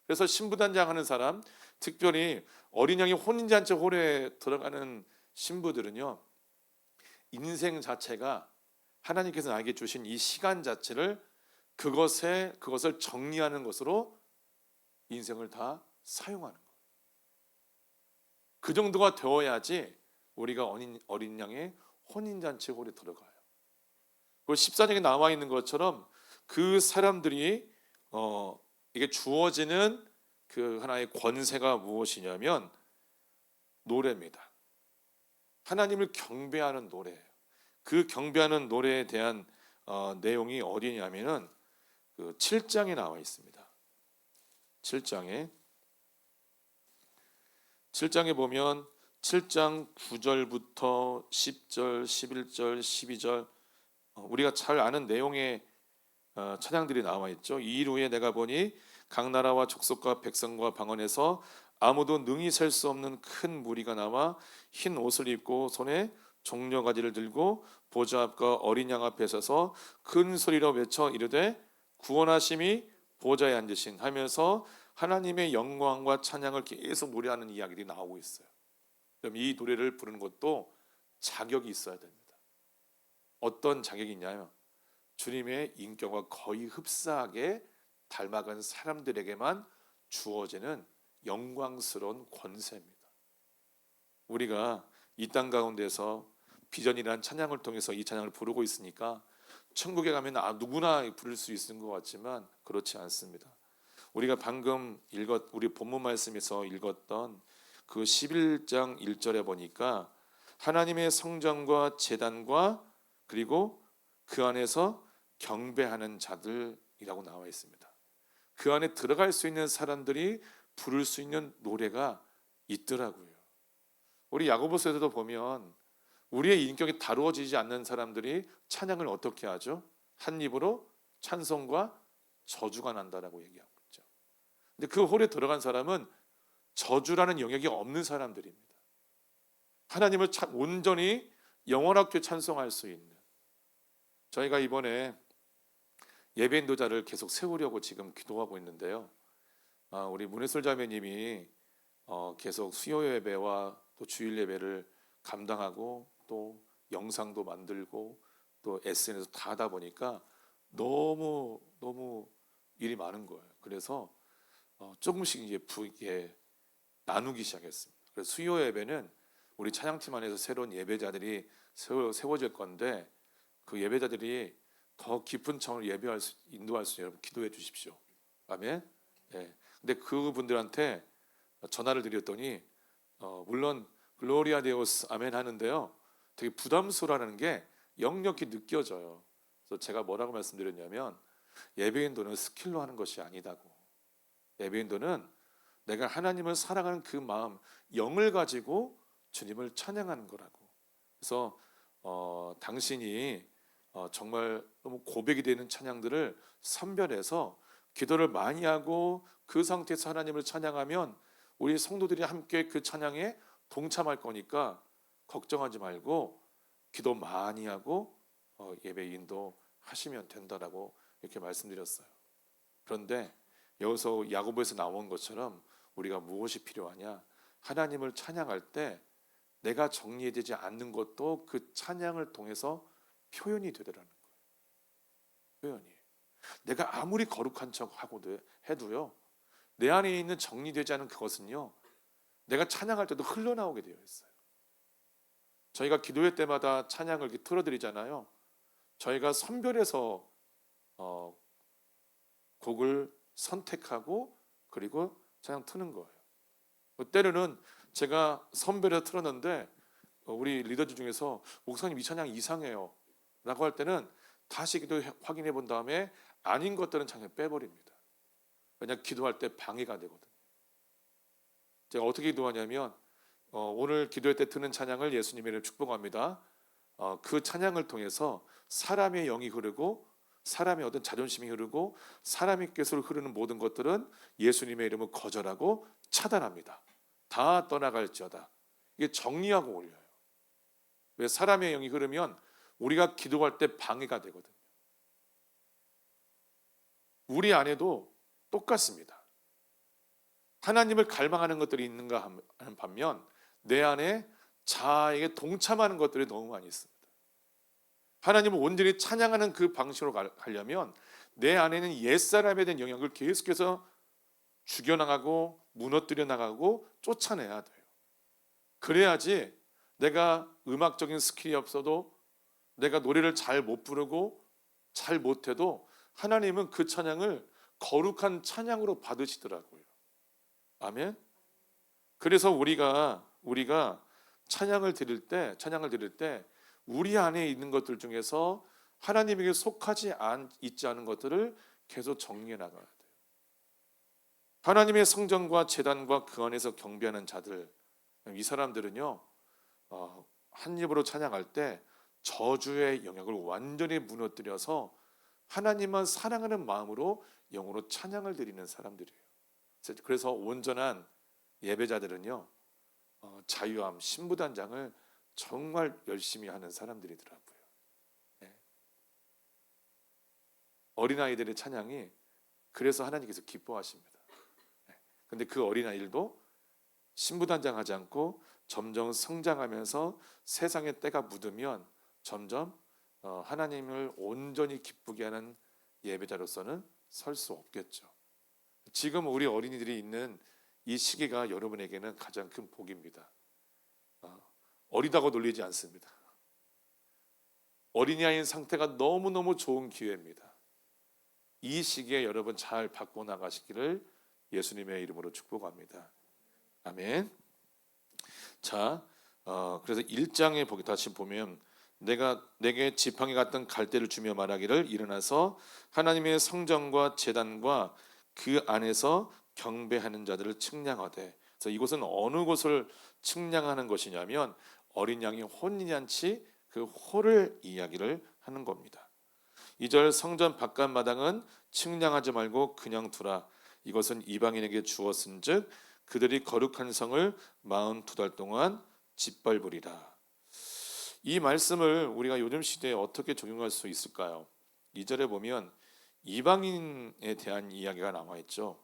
그래서 신부단장하는 사람, 특별히 어린 양이 혼인잔치 홀에 들어가는 신부들은요, 인생 자체가 하나님께서 나에게 주신 이 시간 자체를 그것을 정리하는 것으로 인생을 다 사용하는 거예요. 그 정도가 되어야지 우리가 어린 양의 혼인잔치 홀에 들어가요. 그 14장에 나와 있는 것처럼 그 사람들이 이게 주어지는 그 하나의 권세가 무엇이냐면 노래입니다. 하나님을 경배하는 노래예요. 그 경배하는 노래에 대한 내용이 어디냐면은 그 7장에 나와 있습니다. 7장에 보면 7장 9절부터 10절, 11절, 12절 우리가 잘 아는 내용의 찬양들이 나와 있죠. 이 일 후에 내가 보니 각 나라와 족속과 백성과 방언에서 아무도 능히 셀 수 없는 큰 무리가 나와 흰 옷을 입고 손에 종려가지를 들고 보좌 앞과 어린 양 앞에 서서 큰 소리로 외쳐 이르되 구원하심이 보좌에 앉으신 하면서 하나님의 영광과 찬양을 계속 노래하는 이야기들이 나오고 있어요. 그럼 이 노래를 부르는 것도 자격이 있어야 됩니다. 어떤 자격이 있냐면 주님의 인격과 거의 흡사하게 닮아간 사람들에게만 주어지는 영광스러운 권세입니다. 우리가 이 땅 가운데서 비전이라는 찬양을 통해서 이 찬양을 부르고 있으니까 천국에 가면 누구나 부를 수 있는 것 같지만 그렇지 않습니다. 우리가 방금 우리 본문 말씀에서 읽었던 그 11장 1절에 보니까 하나님의 성전과 제단과 그리고 그 안에서 경배하는 자들이라고 나와 있습니다. 그 안에 들어갈 수 있는 사람들이 부를 수 있는 노래가 있더라고요. 우리 야고보서에도 보면 우리의 인격이 다루어지지 않는 사람들이 찬양을 어떻게 하죠? 한 입으로 찬송과 저주가 난다라고 얘기하고 있죠. 근데 그 홀에 들어간 사람은 저주라는 영역이 없는 사람들입니다. 하나님을 온전히 영원하게 찬송할 수 있는. 저희가 이번에 예배 인도자를 계속 세우려고 지금 기도하고 있는데요. 우리 문혜솔 자매님이 계속 수요 예배와 또 주일 예배를 감당하고 또 영상도 만들고 또 SNS 다 하다 보니까 너무 일이 많은 거예요. 그래서 조금씩 이제 나누기 시작했습니다. 그래서 수요 예배는 우리 찬양팀 안에서 새로운 예배자들이 세워질 건데 그 예배자들이 더 깊은 차원을 인도할 수 있는 여러분 기도해 주십시오. 아멘. 네. 근데 그분들한테 전화를 드렸더니 물론 글로리아 데오스 아멘 하는데요. 되게 부담스러워하는 게 역력히 느껴져요. 그래서 제가 뭐라고 말씀드렸냐면 예배인도는 스킬로 하는 것이 아니다고. 예배인도는 내가 하나님을 사랑하는 그 마음, 영을 가지고 주님을 찬양하는 거라고. 그래서 당신이 정말 너무 고백이 되는 찬양들을 선별해서 기도를 많이 하고 그 상태에서 하나님을 찬양하면 우리 성도들이 함께 그 찬양에 동참할 거니까 걱정하지 말고 기도 많이 하고 예배 인도하시면 된다라고 이렇게 말씀드렸어요. 그런데 여기서 야고보에서 나온 것처럼 우리가 무엇이 필요하냐? 하나님을 찬양할 때 내가 정리되지 않는 것도 그 찬양을 통해서 표현이 되더라는 거예요. 표현이. 내가 아무리 거룩한 척하고도 해도요. 내 안에 있는 정리되지 않은 그것은요. 내가 찬양할 때도 흘러나오게 되어 있어요. 저희가 기도회 때마다 찬양을 이렇게 틀어드리잖아요. 저희가 선별해서 곡을 선택하고 그리고 찬양 트는 거예요. 때로는 제가 선별해서 틀었는데 우리 리더들 중에서 목사님 이 찬양 이상해요 라고 할 때는 다시 확인해 본 다음에 아닌 것들은 찬양 빼버립니다. 왜냐하면 기도할 때 방해가 되거든요. 제가 어떻게 기도하냐면 오늘 기도할 때 트는 찬양을 예수님의 이름으로 축복합니다. 그 찬양을 통해서 사람의 영이 흐르고 사람의 어떤 자존심이 흐르고 사람의 꾀소로 흐르는 모든 것들은 예수님의 이름을 거절하고 차단합니다. 다 떠나갈지어다. 이게 정리하고 올려요. 왜 사람의 영이 흐르면 우리가 기도할 때 방해가 되거든요. 우리 안에도 똑같습니다. 하나님을 갈망하는 것들이 있는가 하는 반면 내 안에 자아에게 동참하는 것들이 너무 많이 있습니다. 하나님을 온전히 찬양하는 그 방식으로 가려면 내 안에는 옛사람에 대한 영향을 계속해서 죽여나가고 무너뜨려 나가고 쫓아내야 돼요. 그래야지 내가 음악적인 스킬이 없어도 내가 노래를 잘 못 부르고 잘 못해도 하나님은 그 찬양을 거룩한 찬양으로 받으시더라고요. 아멘. 그래서 우리가 찬양을 드릴 때 우리 안에 있는 것들 중에서 하나님에게 속하지 있지 않은 것들을 계속 정리해 나가야 돼요. 하나님의 성전과 제단과 그 안에서 경배하는 자들, 이 사람들은요, 한 입으로 찬양할 때 저주의 영역을 완전히 무너뜨려서 하나님만 사랑하는 마음으로 영으로 찬양을 드리는 사람들이에요. 그래서 온전한 예배자들은요, 자유함, 신부단장을 정말 열심히 하는 사람들이더라고요. 네. 어린아이들의 찬양이 그래서 하나님께서 기뻐하십니다. 근데 그 어린아이들도 신부단장하지 않고 점점 성장하면서 세상의 때가 묻으면 점점 하나님을 온전히 기쁘게 하는 예배자로서는 설 수 없겠죠. 지금 우리 어린이들이 있는 이 시기가 여러분에게는 가장 큰 복입니다. 어리다고 놀리지 않습니다. 어린이아이인 상태가 너무너무 좋은 기회입니다. 이 시기에 여러분 잘 바꿔나가시기를 예수님의 이름으로 축복합니다. 아멘. 자, 그래서 1장에 보기 다시 보면 내가 내게 지팡이 같은 갈대를 주며 말하기를 일어나서 하나님의 성전과 제단과 그 안에서 경배하는 자들을 측량하되. 그래서 이곳은 어느 곳을 측량하는 것이냐면 어린 양의 혼인잔치 그 홀을 이야기를 하는 겁니다. 2절 성전 바깥마당은 측량하지 말고 그냥 두라. 이것은 이방인에게 주었은즉 그들이 거룩한 성을 42달 동안 짓밟으리라. 이 말씀을 우리가 요즘 시대에 어떻게 적용할 수 있을까요? 2절에 보면 이방인에 대한 이야기가 나와 있죠.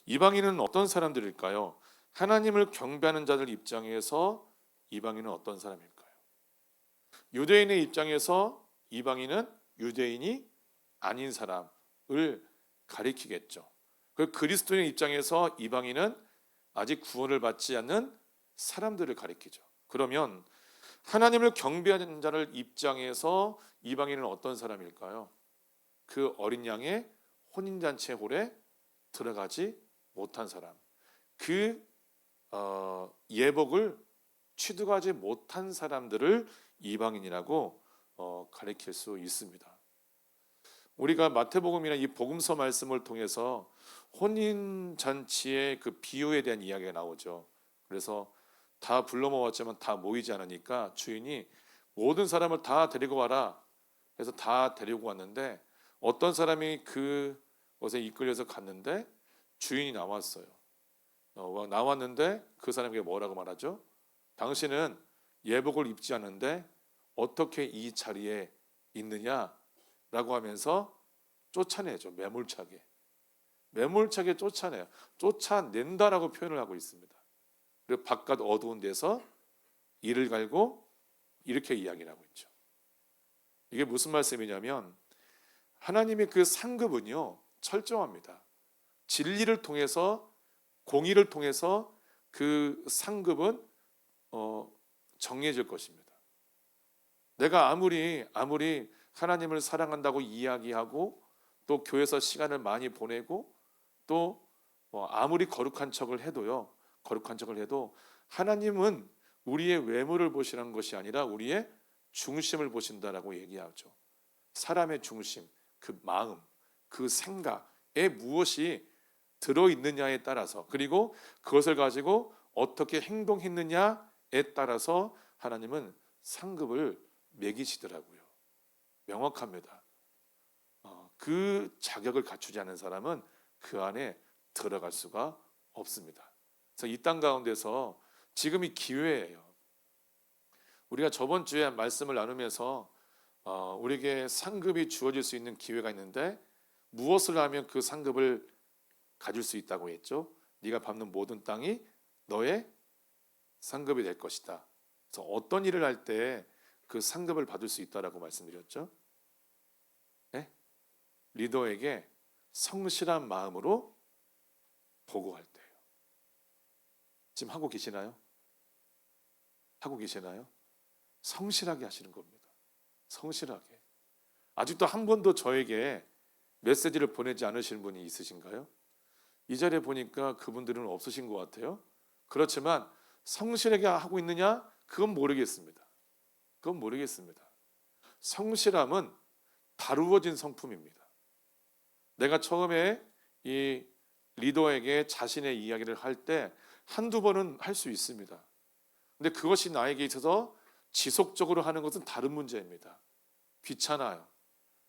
이방인은 어떤 사람들일까요? 하나님을 경배하는 자들 입장에서 이방인은 어떤 사람일까요? 유대인의 입장에서 이방인은 유대인이 아닌 사람을 가리키겠죠. 그리스도인의 입장에서 이방인은 아직 구원을 받지 않는 사람들을 가리키죠. 그러면 하나님을 경배하는 자를 입장에서 이방인은 어떤 사람일까요? 그 어린 양의 혼인잔치 홀에 들어가지 못한 사람, 그 예복을 취득하지 못한 사람들을 이방인이라고 가리킬 수 있습니다. 우리가 마태복음이나 이 복음서 말씀을 통해서 혼인잔치의 그 비유에 대한 이야기가 나오죠. 그래서 다 불러 모았지만 다 모이지 않으니까 주인이 모든 사람을 다 데리고 와라 해서 다 데리고 왔는데 어떤 사람이 그곳에 이끌려서 갔는데 주인이 나왔어요. 나왔는데 그 사람에게 뭐라고 말하죠? 당신은 예복을 입지 않는데 어떻게 이 자리에 있느냐라고 하면서 쫓아내죠. 매몰차게 쫓아내요. 쫓아낸다라고 표현을 하고 있습니다. 그리고 바깥 어두운 데서 이를 갈고 이렇게 이야기를 하고 있죠. 이게 무슨 말씀이냐면 하나님의 그 상급은요 철저합니다. 진리를 통해서 공의를 통해서 그 상급은 정해질 것입니다. 내가 아무리 하나님을 사랑한다고 이야기하고 또 교회에서 시간을 많이 보내고 또 아무리 거룩한 척을 해도 하나님은 우리의 외모를 보시는 것이 아니라 우리의 중심을 보신다라고 얘기하죠. 사람의 중심, 그 마음, 그 생각에 무엇이 들어있느냐에 따라서 그리고 그것을 가지고 어떻게 행동했느냐에 따라서 하나님은 상급을 매기시더라고요. 명확합니다. 그 자격을 갖추지 않은 사람은 그 안에 들어갈 수가 없습니다. 그래서 이 땅 가운데서 지금이 기회예요. 우리가 저번 주에 말씀을 나누면서 우리에게 상급이 주어질 수 있는 기회가 있는데 무엇을 하면 그 상급을 가질 수 있다고 했죠? 네가 밟는 모든 땅이 너의 상급이 될 것이다. 그래서 어떤 일을 할 때 그 상급을 받을 수 있다라고 말씀드렸죠? 네? 리더에게 성실한 마음으로 보고할 때예요. 지금 하고 계시나요? 성실하게 하시는 겁니다. 성실하게. 아직도 한 번도 저에게 메시지를 보내지 않으신 분이 있으신가요? 이 자리에 보니까 그분들은 없으신 것 같아요. 그렇지만 성실하게 하고 있느냐? 그건 모르겠습니다. 성실함은 다루어진 성품입니다. 내가 처음에 이 리더에게 자신의 이야기를 할 때 한두 번은 할 수 있습니다. 근데 그것이 나에게 있어서 지속적으로 하는 것은 다른 문제입니다. 귀찮아요.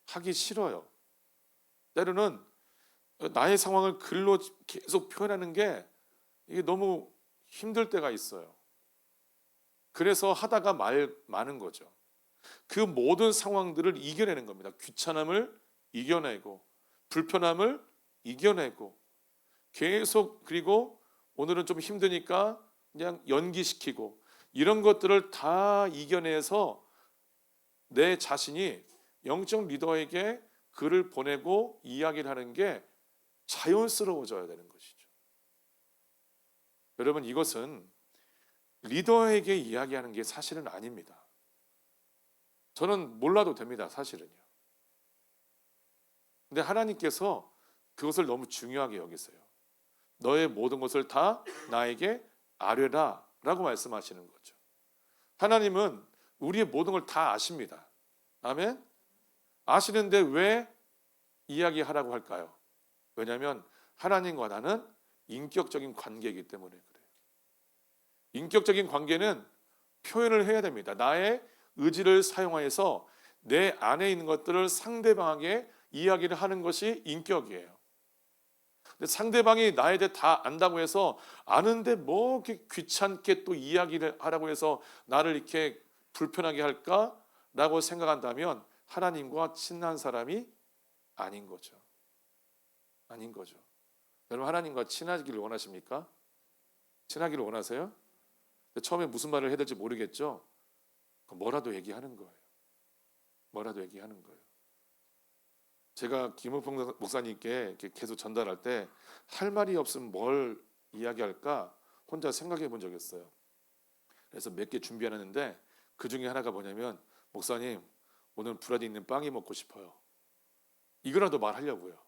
하기 싫어요. 때로는 나의 상황을 글로 계속 표현하는 게 이게 너무 힘들 때가 있어요. 그래서 하다가 많은 거죠. 그 모든 상황들을 이겨내는 겁니다. 귀찮음을 이겨내고 불편함을 이겨내고 계속, 그리고 오늘은 좀 힘드니까 그냥 연기시키고, 이런 것들을 다 이겨내서 내 자신이 영적 리더에게 글을 보내고 이야기를 하는 게 자연스러워져야 되는 것이죠. 여러분, 이것은 리더에게 이야기하는 게 사실은 아닙니다. 저는 몰라도 됩니다, 사실은요. 근데 하나님께서 그것을 너무 중요하게 여기세요. 너의 모든 것을 다 나에게 아뢰라 라고 말씀하시는 거죠. 하나님은 우리의 모든 걸 다 아십니다. 아멘? 아시는데 왜 이야기하라고 할까요? 왜냐하면 하나님과 나는 인격적인 관계이기 때문에 그래요. 인격적인 관계는 표현을 해야 됩니다. 나의 의지를 사용하여서 내 안에 있는 것들을 상대방에게 이야기를 하는 것이 인격이에요. 근데 상대방이 나에 대해 다 안다고 해서 아는데 뭐 이렇게 귀찮게 또 이야기를 하라고 해서 나를 이렇게 불편하게 할까라고 생각한다면 하나님과 친한 사람이 아닌 거죠. 아닌 거죠. 여러분, 하나님과 친하기를 원하십니까? 친하기를 원하세요? 처음에 무슨 말을 해야 될지 모르겠죠? 뭐라도 얘기하는 거예요. 뭐라도 얘기하는 거예요. 제가 김은평 목사님께 이렇게 계속 전달할 때 할 말이 없으면 뭘 이야기할까 혼자 생각해 본 적이 있어요. 그래서 몇 개 준비하는데 그 중에 하나가 뭐냐면, 목사님 오늘 브라질 있는 빵이 먹고 싶어요. 이거라도 말하려고요.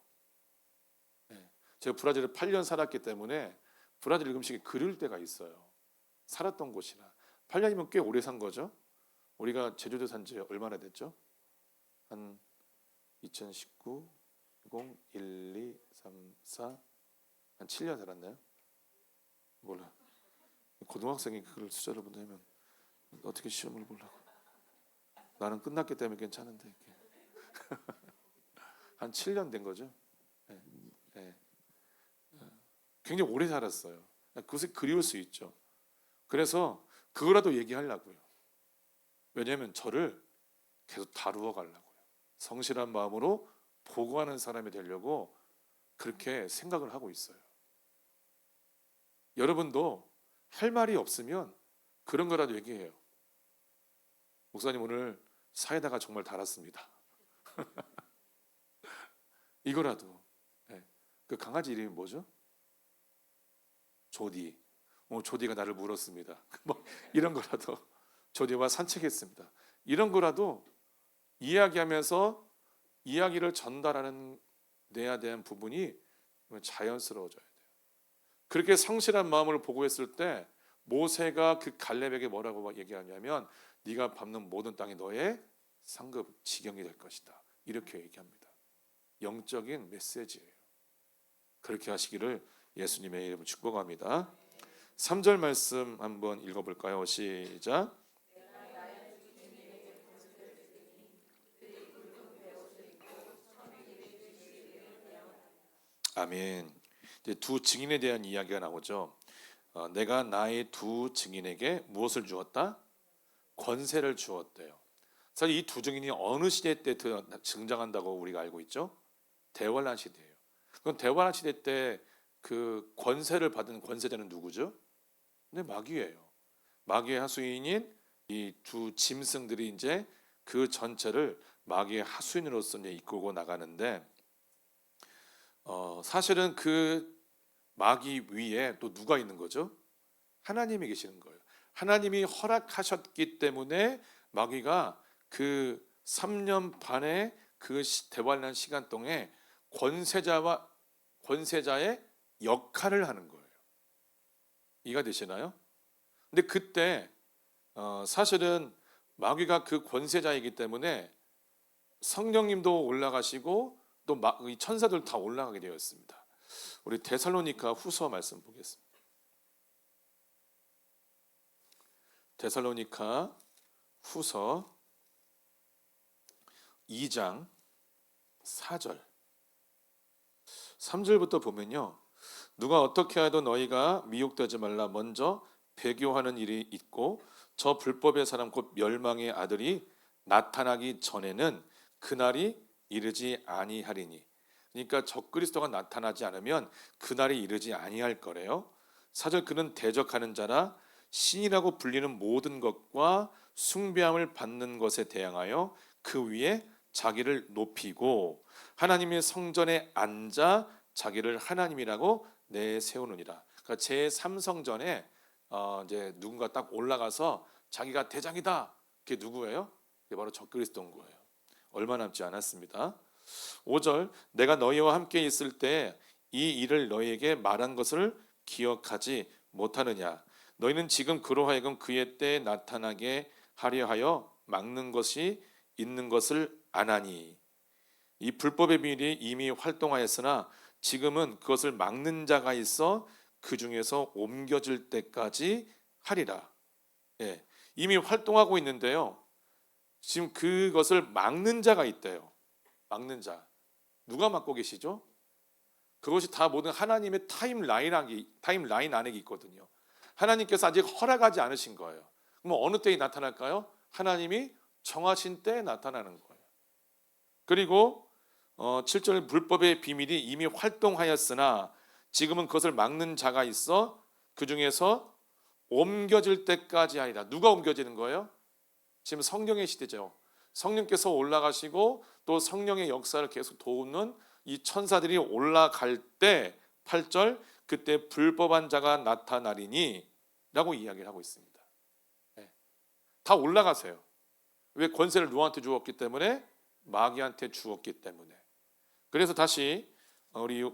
제가 브라질에 8년 살았기 때문에 브라질 음식이 그리울 때가 있어요. 살았던 곳이나. 8년이면 꽤 오래 산 거죠. 우리가 제주도 산 지 얼마나 됐죠? 한 2019, 20, 1, 2, 3, 4, 한 7년 살았나요? 몰라. 고등학생이 그걸 숫자를 본다면 어떻게 시험을 보려고. 나는 끝났기 때문에 괜찮은데 한 7년 된 거죠. 네. 네. 굉장히 오래 살았어요. 그것이 그리울 수 있죠. 그래서 그거라도 얘기하려고요. 왜냐하면 저를 계속 다루어 가려고요. 성실한 마음으로 보고하는 사람이 되려고 그렇게 생각을 하고 있어요. 여러분도 할 말이 없으면 그런 거라도 얘기해요. 목사님 오늘 사이다가 정말 달았습니다. 이거라도. 네. 그 강아지 이름이 뭐죠? 조디. 조디가 나를 물었습니다. 뭐 이런 거라도. 조디와 산책했습니다. 이런 거라도 이야기하면서 이야기를 전달하는 내야 되는 부분이 자연스러워져야 돼요. 그렇게 성실한 마음을 보고했을 때 모세가 그 갈렙에게 뭐라고 얘기하냐면, 네가 밟는 모든 땅이 너의 상급 지경이 될 것이다. 이렇게 얘기합니다. 영적인 메시지예요. 그렇게 하시기를 예수님의 이름으로 축복합니다. 3절 말씀 한번 읽어볼까요? 시작. 아멘. 이제 두 증인에 대한 이야기가 나오죠. 내가 나의 두 증인에게 무엇을 주었다? 권세를 주었대요. 사실 이 두 증인이 어느 시대 때 등장한다고 우리가 알고 있죠? 대환란 시대예요. 그럼 대환란 시대 때 그 권세를 받은 권세자는 누구죠? 네, 마귀예요. 마귀의 하수인인 이 두 짐승들이 이제 그 전체를 마귀의 하수인으로서 이제 이끌고 나가는데, 사실은 그 마귀 위에 또 누가 있는 거죠? 하나님이 계시는 거예요. 하나님이 허락하셨기 때문에 마귀가 그 3년 반의 그 대환란 시간 동안에 권세자의 역할을 하는 거예요. 이해가 되시나요? 근데 그때 사실은 마귀가 그 권세자이기 때문에 성령님도 올라가시고 또 천사들 다 올라가게 되었습니다. 우리 데살로니가 후서 말씀 보겠습니다. 데살로니가 후서 2장 4절 3절부터 보면요, 누가 어떻게 하여도 너희가 미혹되지 말라. 먼저 배교하는 일이 있고 저 불법의 사람 곧 멸망의 아들이 나타나기 전에는 그날이 이르지 아니하리니. 그러니까 적그리스도가 나타나지 않으면 그날이 이르지 아니할 거래요. 4절 그는 대적하는 자라 신이라고 불리는 모든 것과 숭배함을 받는 것에 대항하여 그 위에 자기를 높이고 하나님의 성전에 앉아 자기를 하나님이라고 내세우느니라. 그러니까 제3성전에 이제 누군가 딱 올라가서 자기가 대장이다. 그게 누구예요? 그게 바로 적그리스도인 거예요. 얼마 남지 않았습니다. 5절 내가 너희와 함께 있을 때 이 일을 너희에게 말한 것을 기억하지 못하느냐. 너희는 지금 그로 하여금 그의 때에 나타나게 하려 하여 막는 것이 있는 것을 아나니. 이 불법의 비밀이 이미 활동하였으나 지금은 그것을 막는 자가 있어 그 중에서 옮겨질 때까지 하리라. 예, 이미 활동하고 있는데요, 지금 그것을 막는 자가 있대요. 막는 자. 누가 막고 계시죠? 그것이 다 모든 하나님의 타임라인 안에 있거든요. 하나님께서 아직 허락하지 않으신 거예요. 그럼 어느 때에 나타날까요? 하나님이 정하신 때에 나타나는 거예요. 그리고 7절 불법의 비밀이 이미 활동하였으나 지금은 그것을 막는 자가 있어 그 중에서 옮겨질 때까지 하리라. 누가 옮겨지는 거예요? 지금 성령의 시대죠. 성령께서 올라가시고 또 성령의 역사를 계속 도우는 이 천사들이 올라갈 때 8절 그때 불법한 자가 나타나리니 라고 이야기를 하고 있습니다. 네. 다 올라가세요. 왜? 권세를 누구한테 주었기 때문에? 마귀한테 주었기 때문에. 그래서 다시 우리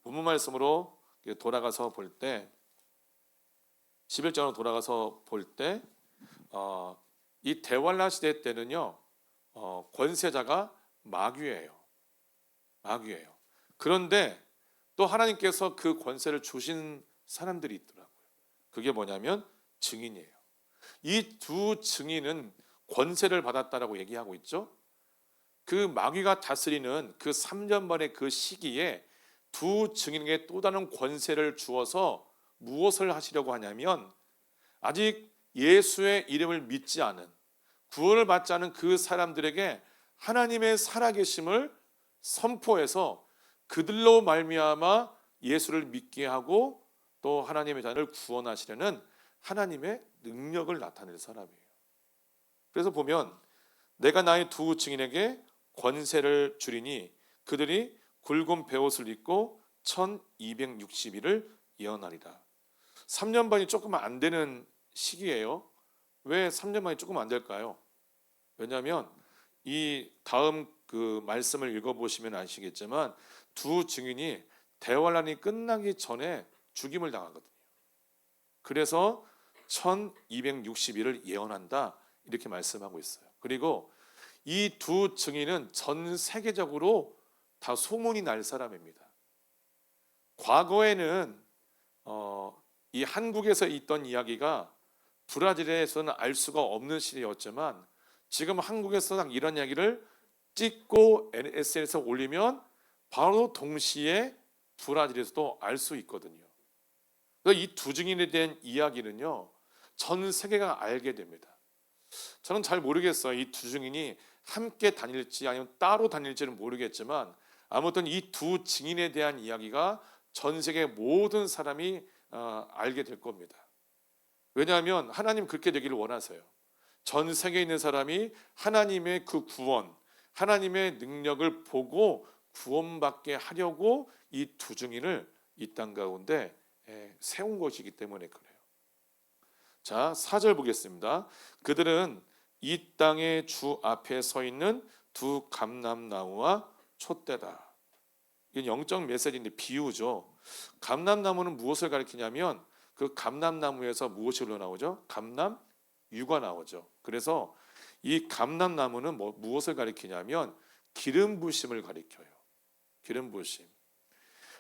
본문 말씀으로 돌아가서 볼 때 11절로 돌아가서 볼 때 이 대환란 시대 때는요, 권세자가 마귀예요. 마귀예요. 그런데 또 하나님께서 그 권세를 주신 사람들이 있더라고요. 그게 뭐냐면 증인이에요. 이 두 증인은 권세를 받았다라고 얘기하고 있죠. 그 마귀가 다스리는 그 3년 만의 그 시기에 두 증인에게 또 다른 권세를 주어서 무엇을 하시려고 하냐면 아직 예수의 이름을 믿지 않은, 구원을 받지 않은 그 사람들에게 하나님의 살아계심을 선포해서 그들로 말미암아 예수를 믿게 하고 또 하나님의 자녀를 구원하시려는 하나님의 능력을 나타낼 사람이에요. 그래서 보면 내가 나의 두 증인에게 권세를 주리니 그들이 굵은 베옷을 입고 1260일을 예언하리라. 3년 반이 조금 안 되는 시기예요. 왜 3년 반이 조금 안 될까요? 왜냐하면 이 다음 그 말씀을 읽어보시면 아시겠지만 두 증인이 대환란이 끝나기 전에 죽임을 당하거든요. 그래서 1260일을 예언한다 이렇게 말씀하고 있어요. 그리고 이 두 증인은 전 세계적으로 다 소문이 날 사람입니다. 과거에는 이 한국에서 있던 이야기가 브라질에서는 알 수가 없는 시대였지만 지금 한국에서 이런 이야기를 찍고 SNS에 올리면 바로 동시에 브라질에서도 알 수 있거든요. 이 두 증인에 대한 이야기는요, 전 세계가 알게 됩니다. 저는 잘 모르겠어요. 이 두 증인이 함께 다닐지 아니면 따로 다닐지는 모르겠지만 아무튼 이 두 증인에 대한 이야기가 전 세계 모든 사람이 알게 될 겁니다. 왜냐하면 하나님 그렇게 되기를 원하세요. 전 세계에 있는 사람이 하나님의 그 구원, 하나님의 능력을 보고 구원받게 하려고 이 두 증인을 이 땅 가운데 세운 것이기 때문에 그래요. 자, 4절 보겠습니다. 그들은 이 땅의 주 앞에 서 있는 두 감람나무와 촛대다. 이건 영적 메시지인데 비유죠. 감람나무는 무엇을 가리키냐면 그 감람나무에서 무엇이 흘러나오죠? 감람유가 나오죠. 그래서 이 감람나무는 무엇을 가리키냐면 기름 부심을 가리켜요. 기름 부심.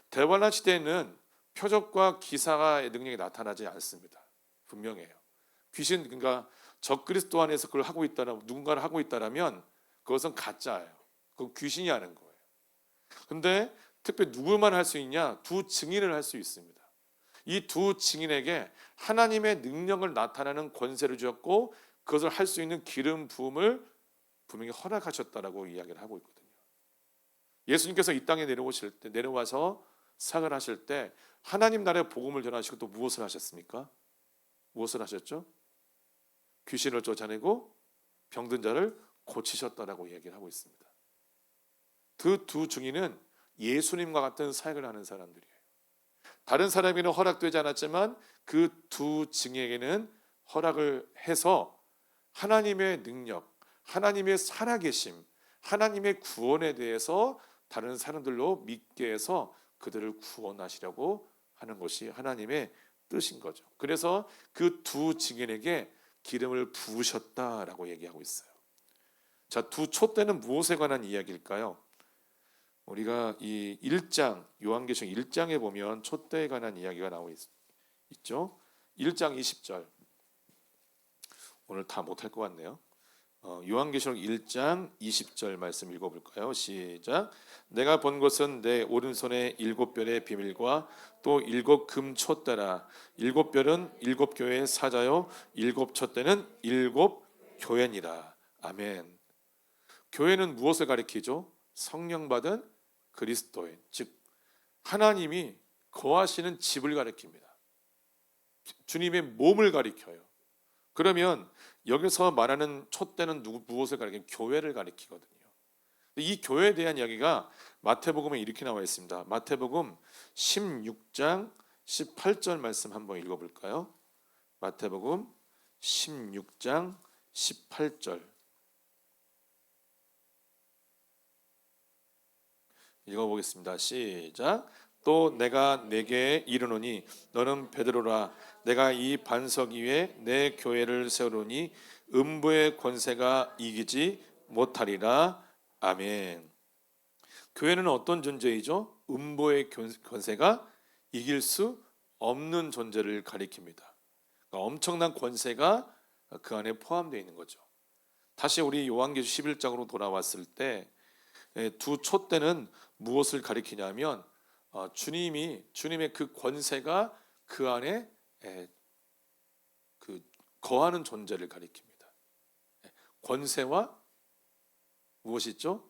대환란 시대에는 표적과 기사의 능력이 나타나지 않습니다. 분명해요. 귀신 그러니까 적그리스도 안에서 그걸 하고 있다면 누군가를 하고 있다라면 그것은 가짜예요. 그건 귀신이 하는 거예요. 근데 특별히 누구만 할 수 있냐? 두 증인을 할 수 있습니다. 이 두 증인에게 하나님의 능력을 나타내는 권세를 주었고 그것을 할 수 있는 기름 부음을 분명히 허락하셨다라고 이야기를 하고 있거든요. 예수님께서 이 땅에 내려와서 사역을 하실 때 하나님 나라의 복음을 전하시고 또 무엇을 하셨습니까? 무엇을 하셨죠? 귀신을 쫓아내고 병든 자를 고치셨다라고 얘기를 하고 있습니다. 그 두 증인은 예수님과 같은 사역을 하는 사람들이에요. 다른 사람에게는 허락되지 않았지만 그 두 증인에게는 허락을 해서 하나님의 능력, 하나님의 살아계심, 하나님의 구원에 대해서 다른 사람들로 믿게 해서 그들을 구원하시려고 하는 것이 하나님의 뜻인 거죠. 그래서 그 두 증인에게 기름을 부으셨다라고 얘기하고 있어요. 자, 두 촛대는 무엇에 관한 이야기일까요? 우리가 이 1장 요한계시록 1장에 보면 촛대에 관한 이야기가 나오고 있죠. 1장 20절. 오늘 다 못할 것 같네요. 요한계시록 1장 20절 말씀 읽어볼까요? 시작. 내가 본 것은 내 오른손에 7별의 비밀과 또 7 금 촛대라. 7별은 7 교회의 사자요 7 촛대는 7 교회니라. 아멘. 교회는 무엇을 가리키죠? 성령 받은 그리스도인, 즉 하나님이 거하시는 집을 가리킵니다. 주님의 몸을 가리켜요. 그러면 여기서 말하는 촛대는 무엇을 가리키는 교회를 가리키거든요. 이 교회에 대한 이야기가 마태복음에 이렇게 나와 있습니다. 마태복음 16장 18절 말씀 한번 읽어볼까요? 마태복음 16장 18절 읽어보겠습니다. 시작. 또 내가 네게 이르노니 너는 베드로라. 내가 이 반석 위에 내 교회를 세우노니 음부의 권세가 이기지 못하리라. 아멘. 교회는 어떤 존재이죠? 음부의 권세가 이길 수 없는 존재를 가리킵니다. 그러니까 엄청난 권세가 그 안에 포함되어 있는 거죠. 다시 우리 요한계시록 11장으로 돌아왔을 때 두 촛대는 무엇을 가리키냐면 주님의 그 권세가 그 안에 그 거하는 존재를 가리킵니다. 권세와 무엇이 있죠?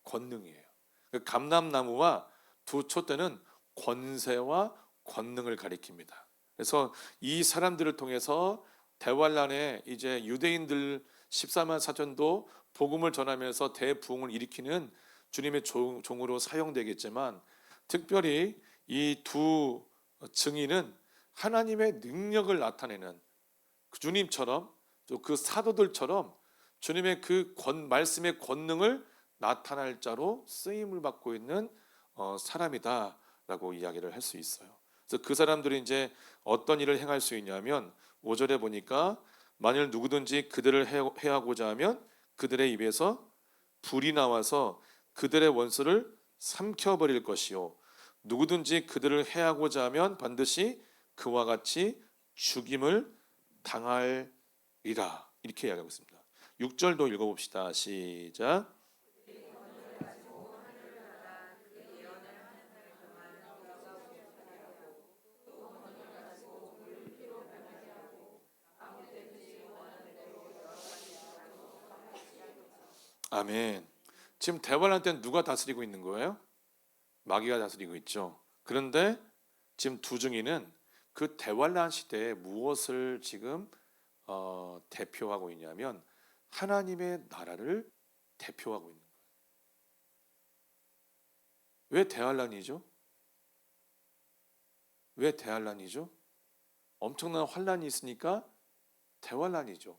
권능이에요. 그 감람나무와 두 촛대는 권세와 권능을 가리킵니다. 그래서 이 사람들을 통해서 대환란에 이제 유대인들 14만 4천도 복음을 전하면서 대부흥을 일으키는 주님의 종으로 사용되겠지만 특별히 이 두 증인은 하나님의 능력을 나타내는 주님처럼 또 그 사도들처럼 주님의 그 말씀의 권능을 나타날 자로 쓰임을 받고 있는 사람이다라고 이야기를 할 수 있어요. 그래서 그 사람들이 이제 어떤 일을 행할 수 있냐면 5절에 보니까 만일 누구든지 그들을 해하고자 하면 그들의 입에서 불이 나와서 그들의 원수를 삼켜버릴 것이요 누구든지 그들을 해하고자 하면 반드시 그와 같이 죽임을 당하리라. 이렇게 이야기하고 있습니다. 6절도 읽어봅시다. 시작. 아멘. 지금 대환란 때는 누가 다스리고 있는 거예요? 마귀가 다스리고 있죠. 그런데 지금 두 증인은 그 대환란 시대에 무엇을 지금 대표하고 있냐면 하나님의 나라를 대표하고 있는 거예요. 왜 대환란이죠? 왜 대환란이죠? 엄청난 환란이 있으니까 대환란이죠.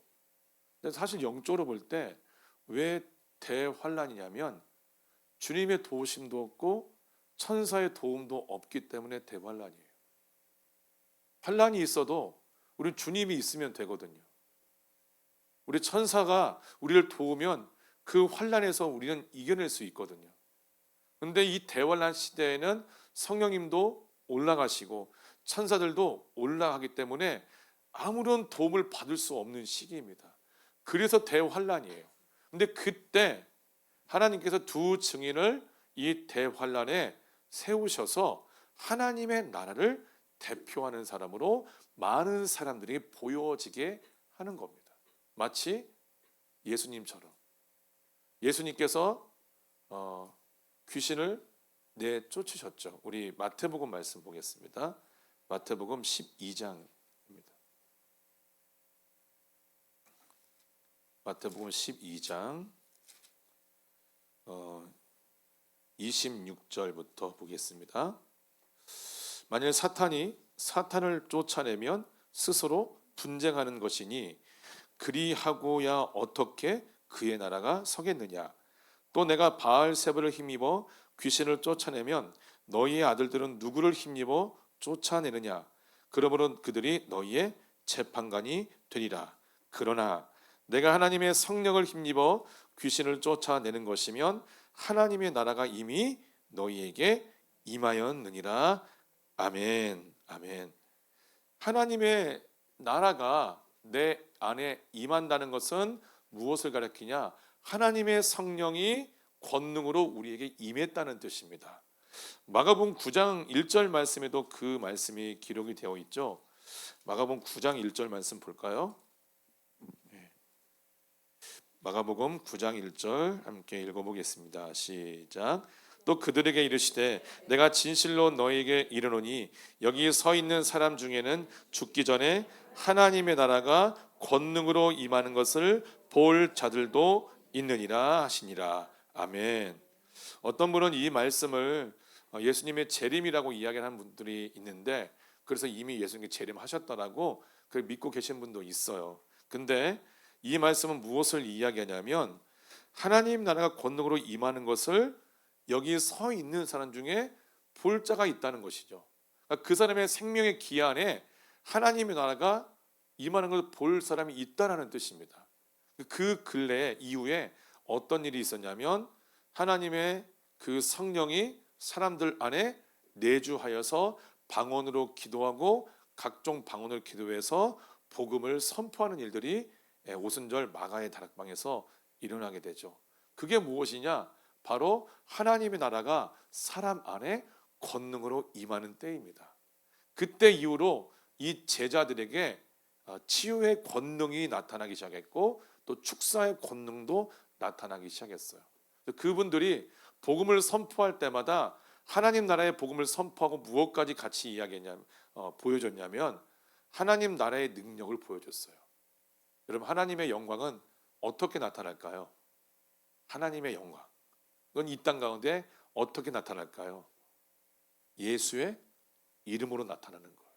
근데 사실 영적으로 볼 때 왜 대환란이냐면 주님의 도우심도 없고 천사의 도움도 없기 때문에 대환란이에요. 환란이 있어도 우리 주님이 있으면 되거든요. 우리 천사가 우리를 도우면 그 환란에서 우리는 이겨낼 수 있거든요. 그런데 이 대환란 시대에는 성령님도 올라가시고 천사들도 올라가기 때문에 아무런 도움을 받을 수 없는 시기입니다. 그래서 대환란이에요. 근데 그때 하나님께서 두 증인을 이 대환란에 세우셔서 하나님의 나라를 대표하는 사람으로 많은 사람들이 보여지게 하는 겁니다. 마치 예수님처럼 예수님께서 귀신을 내쫓으셨죠. 우리 마태복음 말씀 보겠습니다. 마태복음 12장입니다. 마태복음 12장 26절부터 보겠습니다. 만일 사탄을 쫓아내면 스스로 분쟁하는 것이니 그리하고야 어떻게 그의 나라가 서겠느냐. 또 내가 바알세불을 힘입어 귀신을 쫓아내면 너희의 아들들은 누구를 힘입어 쫓아내느냐. 그러므로 그들이 너희의 재판관이 되리라. 그러나 내가 하나님의 성령을 힘입어 귀신을 쫓아내는 것이면 하나님의 나라가 이미 너희에게 임하였느니라. 아멘. 아멘. 하나님의 나라가 내 안에 임한다는 것은 무엇을 가리키냐? 하나님의 성령이 권능으로 우리에게 임했다는 뜻입니다. 마가복음 9장 1절 말씀에도 그 말씀이 기록이 되어 있죠. 마가복음 9장 1절 말씀 볼까요? 마가복음 9장 1절 함께 읽어보겠습니다. 시작. 또 그들에게 이르시되 내가 진실로 너희에게 이르노니 여기 서 있는 사람 중에는 죽기 전에 하나님의 나라가 권능으로 임하는 것을 볼 자들도 있느니라 하시니라. 아멘. 어떤 분은 이 말씀을 예수님의 재림이라고 이야기하는 분들이 있는데, 그래서 이미 예수님이 재림하셨다라고 그걸 믿고 계신 분도 있어요. 근데 이 말씀은 무엇을 이야기하냐면 하나님 나라가 권능으로 임하는 것을 여기 서 있는 사람 중에 볼 자가 있다는 것이죠. 그러니까 그 사람의 생명의 기한에 하나님의 나라가 임하는 것을 볼 사람이 있다라는 뜻입니다. 그 근래에 이후에 어떤 일이 있었냐면 하나님의 그 성령이 사람들 안에 내주하여서 방언으로 기도하고 각종 방언을 기도해서 복음을 선포하는 일들이 오순절 마가의 다락방에서 일어나게 되죠. 그게 무엇이냐? 바로 하나님의 나라가 사람 안에 권능으로 임하는 때입니다. 그때 이후로 이 제자들에게 치유의 권능이 나타나기 시작했고 또 축사의 권능도 나타나기 시작했어요. 그분들이 복음을 선포할 때마다 하나님 나라의 복음을 선포하고 무엇까지 같이 보여줬냐면 하나님 나라의 능력을 보여줬어요. 여러분, 하나님의 영광은 어떻게 나타날까요? 하나님의 영광, 그건 이 땅 가운데 어떻게 나타날까요? 예수의 이름으로 나타나는 거예요.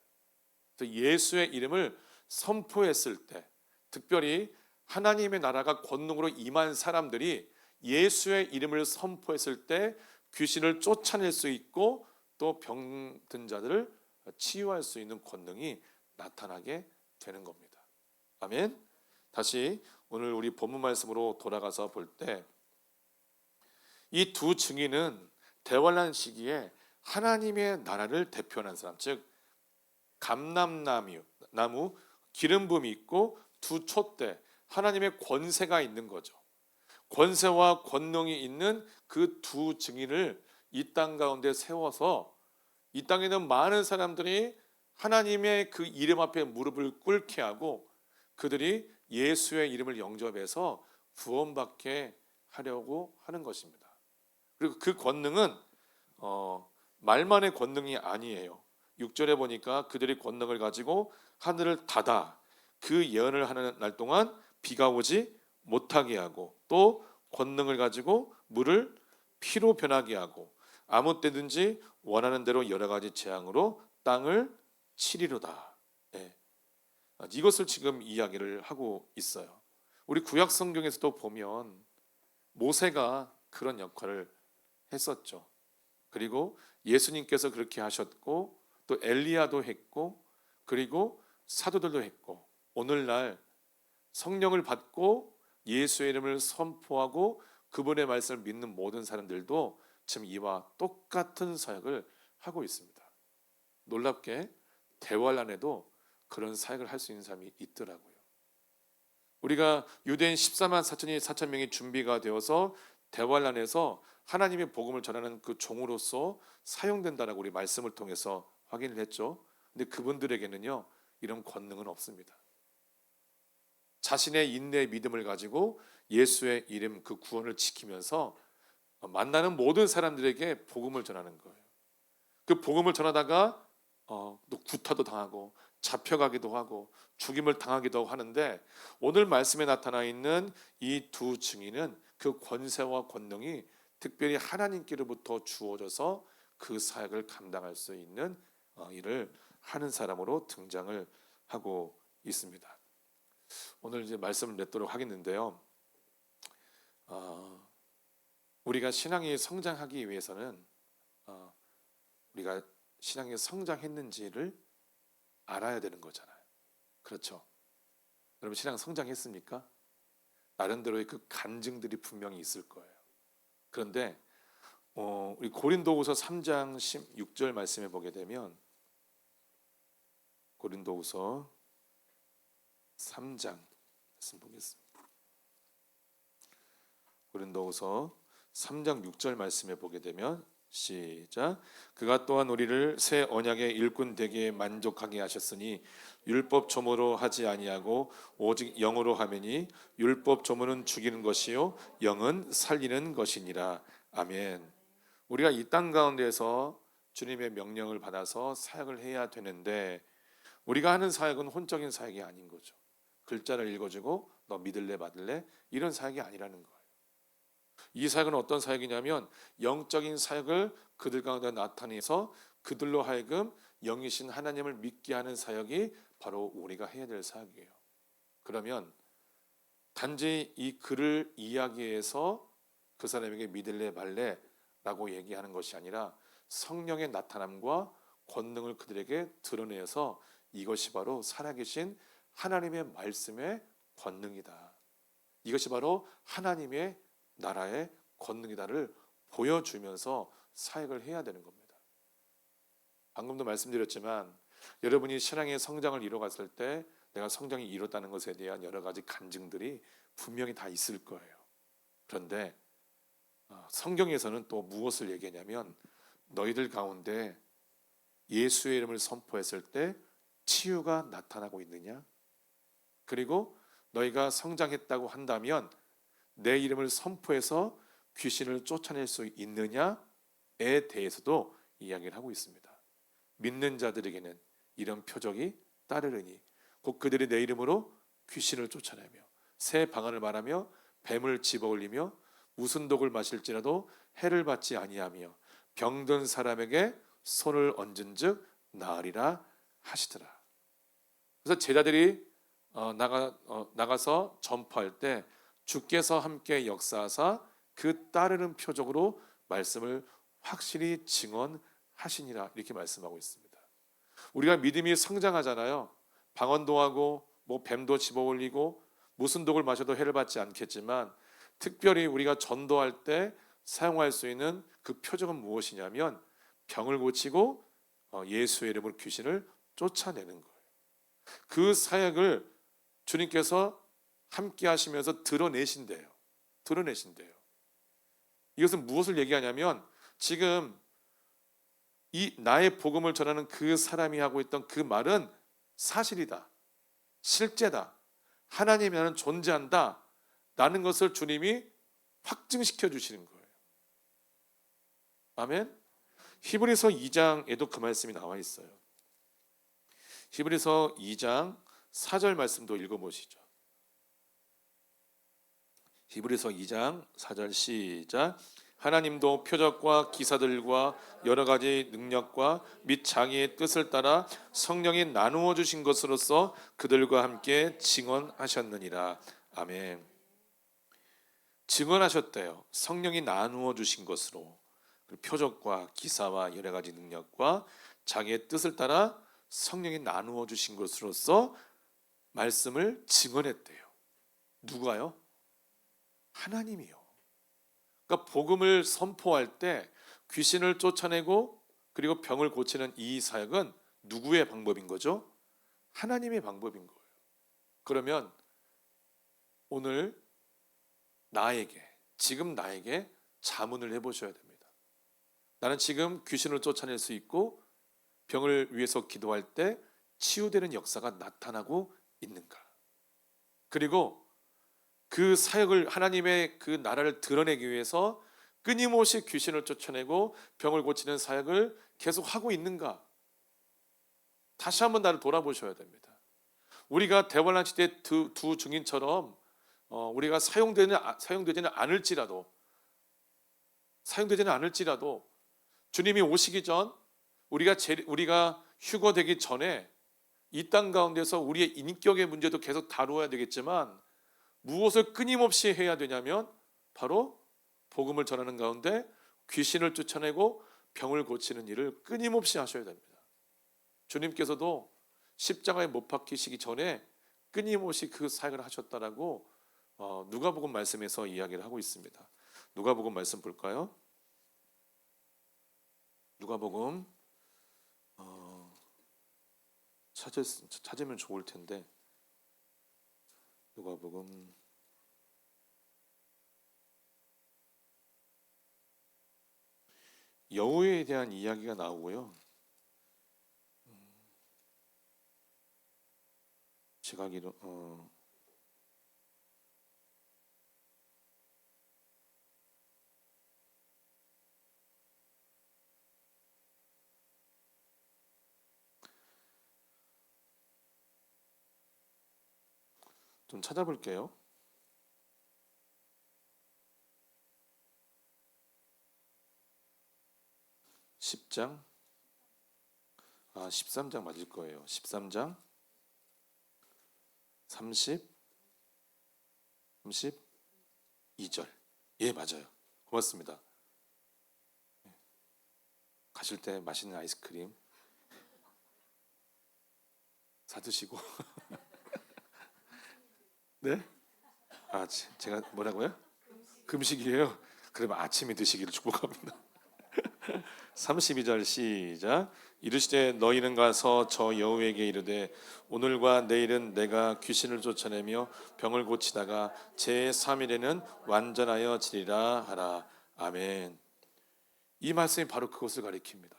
그래서 예수의 이름을 선포했을 때, 특별히 하나님의 나라가 권능으로 임한 사람들이 예수의 이름을 선포했을 때 귀신을 쫓아낼 수 있고 또 병든 자들을 치유할 수 있는 권능이 나타나게 되는 겁니다. 아멘. 다시 오늘 우리 본문 말씀으로 돌아가서 볼 때 이 두 증인은 대환란 시기에 하나님의 나라를 대표하는 사람, 즉 감람나무 기름 부음이 있고 두 촛대, 하나님의 권세가 있는 거죠. 권세와 권능이 있는 그 두 증인을 이 땅 가운데 세워서 이 땅에 있는 많은 사람들이 하나님의 그 이름 앞에 무릎을 꿇게 하고 그들이 예수의 이름을 영접해서 구원받게 하려고 하는 것입니다. 그리고 그 권능은 말만의 권능이 아니에요. 6절에 보니까 그들이 권능을 가지고 하늘을 닫아 그 예언을 하는 날 동안 비가 오지 못하게 하고, 또 권능을 가지고 물을 피로 변하게 하고 아무 때든지 원하는 대로 여러 가지 재앙으로 땅을 치리로다. 이것을 지금 이야기를 하고 있어요. 우리 구약 성경에서도 보면 모세가 그런 역할을 했었죠. 그리고 예수님께서 그렇게 하셨고 또 엘리야도 했고 그리고 사도들도 했고, 오늘날 성령을 받고 예수의 이름을 선포하고 그분의 말씀을 믿는 모든 사람들도 지금 이와 똑같은 사역을 하고 있습니다. 놀랍게 대환란에도 그런 사역을 할 수 있는 사람이 있더라고요. 우리가 유대인 14만 4천 명이 준비가 되어서 대환란에서 하나님의 복음을 전하는 그 종으로서 사용된다라고 우리 말씀을 통해서 확인을 했죠. 근데 그분들에게는요, 이런 권능은 없습니다. 자신의 인내의 믿음을 가지고 예수의 이름 그 구원을 지키면서 만나는 모든 사람들에게 복음을 전하는 거예요. 그 복음을 전하다가 또 구타도 당하고 잡혀가기도 하고 죽임을 당하기도 하는데, 오늘 말씀에 나타나 있는 이 두 증인은 그 권세와 권능이 특별히 하나님께로부터 주어져서 그 사역을 감당할 수 있는 일을 하는 사람으로 등장을 하고 있습니다. 오늘 이제 말씀을 맺도록 하겠는데요. 우리가 신앙이 성장하기 위해서는 우리가 신앙이 성장했는지를 알아야 되는 거잖아요. 그렇죠? 여러분, 신앙 성장했습니까? 나름대로의 그 간증들이 분명히 있을 거예요. 그런데 우리 고린도후서 3장 16절 말씀에 보게 되면, 고린도후서 3장 말씀 보겠습니다. 고린도후서 3장 6절 말씀에 보게 되면, 시작. 그가 또한 우리를 새 언약의 일꾼 되게 만족하게 하셨으니 율법 조무로 하지 아니하고 오직 영으로 하매니 율법 조무는 죽이는 것이요 영은 살리는 것이니라. 아멘. 우리가 이 땅 가운데서 주님의 명령을 받아서 사역을 해야 되는데, 우리가 하는 사역은 혼적인 사역이 아닌 거죠. 글자를 읽어주고 너 믿을래 받을래 이런 사역이 아니라는 거예요. 이 사역은 어떤 사역이냐면 영적인 사역을 그들 가운데 나타내서 그들로 하여금 영이신 하나님을 믿게 하는 사역이 바로 우리가 해야 될 사역이에요. 그러면 단지 이 글을 이야기해서 그 사람에게 믿을래 말래 라고 얘기하는 것이 아니라 성령의 나타남과 권능을 그들에게 드러내서 이것이 바로 살아계신 하나님의 말씀의 권능이다, 이것이 바로 하나님의 나라의 권능이다를 보여주면서 사역을 해야 되는 겁니다. 방금도 말씀드렸지만 여러분이 신앙의 성장을 이뤄갔을 때 내가 성장이 이뤘다는 것에 대한 여러 가지 간증들이 분명히 다 있을 거예요. 그런데 성경에서는 또 무엇을 얘기하냐면, 너희들 가운데 예수의 이름을 선포했을 때 치유가 나타나고 있느냐? 그리고 너희가 성장했다고 한다면 내 이름을 선포해서 귀신을 쫓아낼 수 있느냐에 대해서도 이야기를 하고 있습니다. 믿는 자들에게는 이런 표적이 따르리니 곧 그들이 내 이름으로 귀신을 쫓아내며 새 방언을 말하며 뱀을 집어올리며 무슨 독을 마실지라도 해를 받지 아니하며 병든 사람에게 손을 얹은즉 나으리라 하시더라. 그래서 제자들이 나가서 전파할 때 주께서 함께 역사하사 그 따르는 표적으로 말씀을 확실히 증언하시니라, 이렇게 말씀하고 있습니다. 우리가 믿음이 성장하잖아요. 방언도 하고 뱀도 집어올리고 무슨 독을 마셔도 해를 받지 않겠지만, 특별히 우리가 전도할 때 사용할 수 있는 그 표적은 무엇이냐면 병을 고치고 예수의 이름으로 귀신을 쫓아내는 거예요. 그 사역을 주님께서 함께 하시면서 드러내신대요. 이것은 무엇을 얘기하냐면, 지금 이 나의 복음을 전하는 그 사람이 하고 있던 그 말은 사실이다, 실제다, 하나님이 나는 존재한다 라는 것을 주님이 확증시켜 주시는 거예요. 아멘. 히브리서 2장에도 그 말씀이 나와 있어요. 히브리서 2장 4절 말씀도 읽어보시죠. 히브리서 2장 4절 시작. 하나님도 표적과 기사들과 여러 가지 능력과 및 자기의 뜻을 따라 성령이 나누어 주신 것으로서 그들과 함께 증언하셨느니라. 아멘. 증언하셨대요. 성령이 나누어 주신 것으로, 표적과 기사와 여러 가지 능력과 자기의 뜻을 따라 성령이 나누어 주신 것으로서 말씀을 증언했대요. 누가요? 하나님이요. 그러니까 복음을 선포할 때 귀신을 쫓아내고 그리고 병을 고치는 이 사역은 누구의 방법인 거죠? 하나님의 방법인 거예요. 그러면 오늘 지금 나에게 자문을 해보셔야 됩니다. 나는 지금 귀신을 쫓아낼 수 있고 병을 위해서 기도할 때 치유되는 역사가 나타나고 있는가? 그리고 그 사역을, 하나님의 그 나라를 드러내기 위해서 끊임없이 귀신을 쫓아내고 병을 고치는 사역을 계속 하고 있는가? 다시 한번 나를 돌아보셔야 됩니다. 우리가 대환란 시대 두 증인처럼 우리가 사용되지는 않을지라도 주님이 오시기 전 우리가 휴거되기 전에 이 땅 가운데서 우리의 인격의 문제도 계속 다루어야 되겠지만 무엇을 끊임없이 해야 되냐면 바로 복음을 전하는 가운데 귀신을 쫓아내고 병을 고치는 일을 끊임없이 하셔야 됩니다. 주님께서도 십자가에 못 박히시기 전에 끊임없이 그 사역을 하셨다라고 누가복음 말씀에서 이야기를 하고 있습니다. 누가복음 말씀 볼까요? 누가복음 찾으면 좋을 텐데, 누가복음 여호에 대한 이야기가 나오고요. 제가 알기로 좀 찾아볼게요. (10장) 13장 맞을 거예요. 13장 32절. 예, 맞아요. 고맙습니다. 가실 때 맛있는 아이스크림 사드시고 네? 제가 뭐라고요? 금식이에요. 그러면 아침에 드시기를 축복합니다. 32절 시작. 이르시되 너희는 가서 저 여호에게 이르되 오늘과 내일은 내가 귀신을 쫓아내며 병을 고치다가 제3일에는 완전하여 지리라 하라. 아멘. 이 말씀이 바로 그것을 가리킵니다.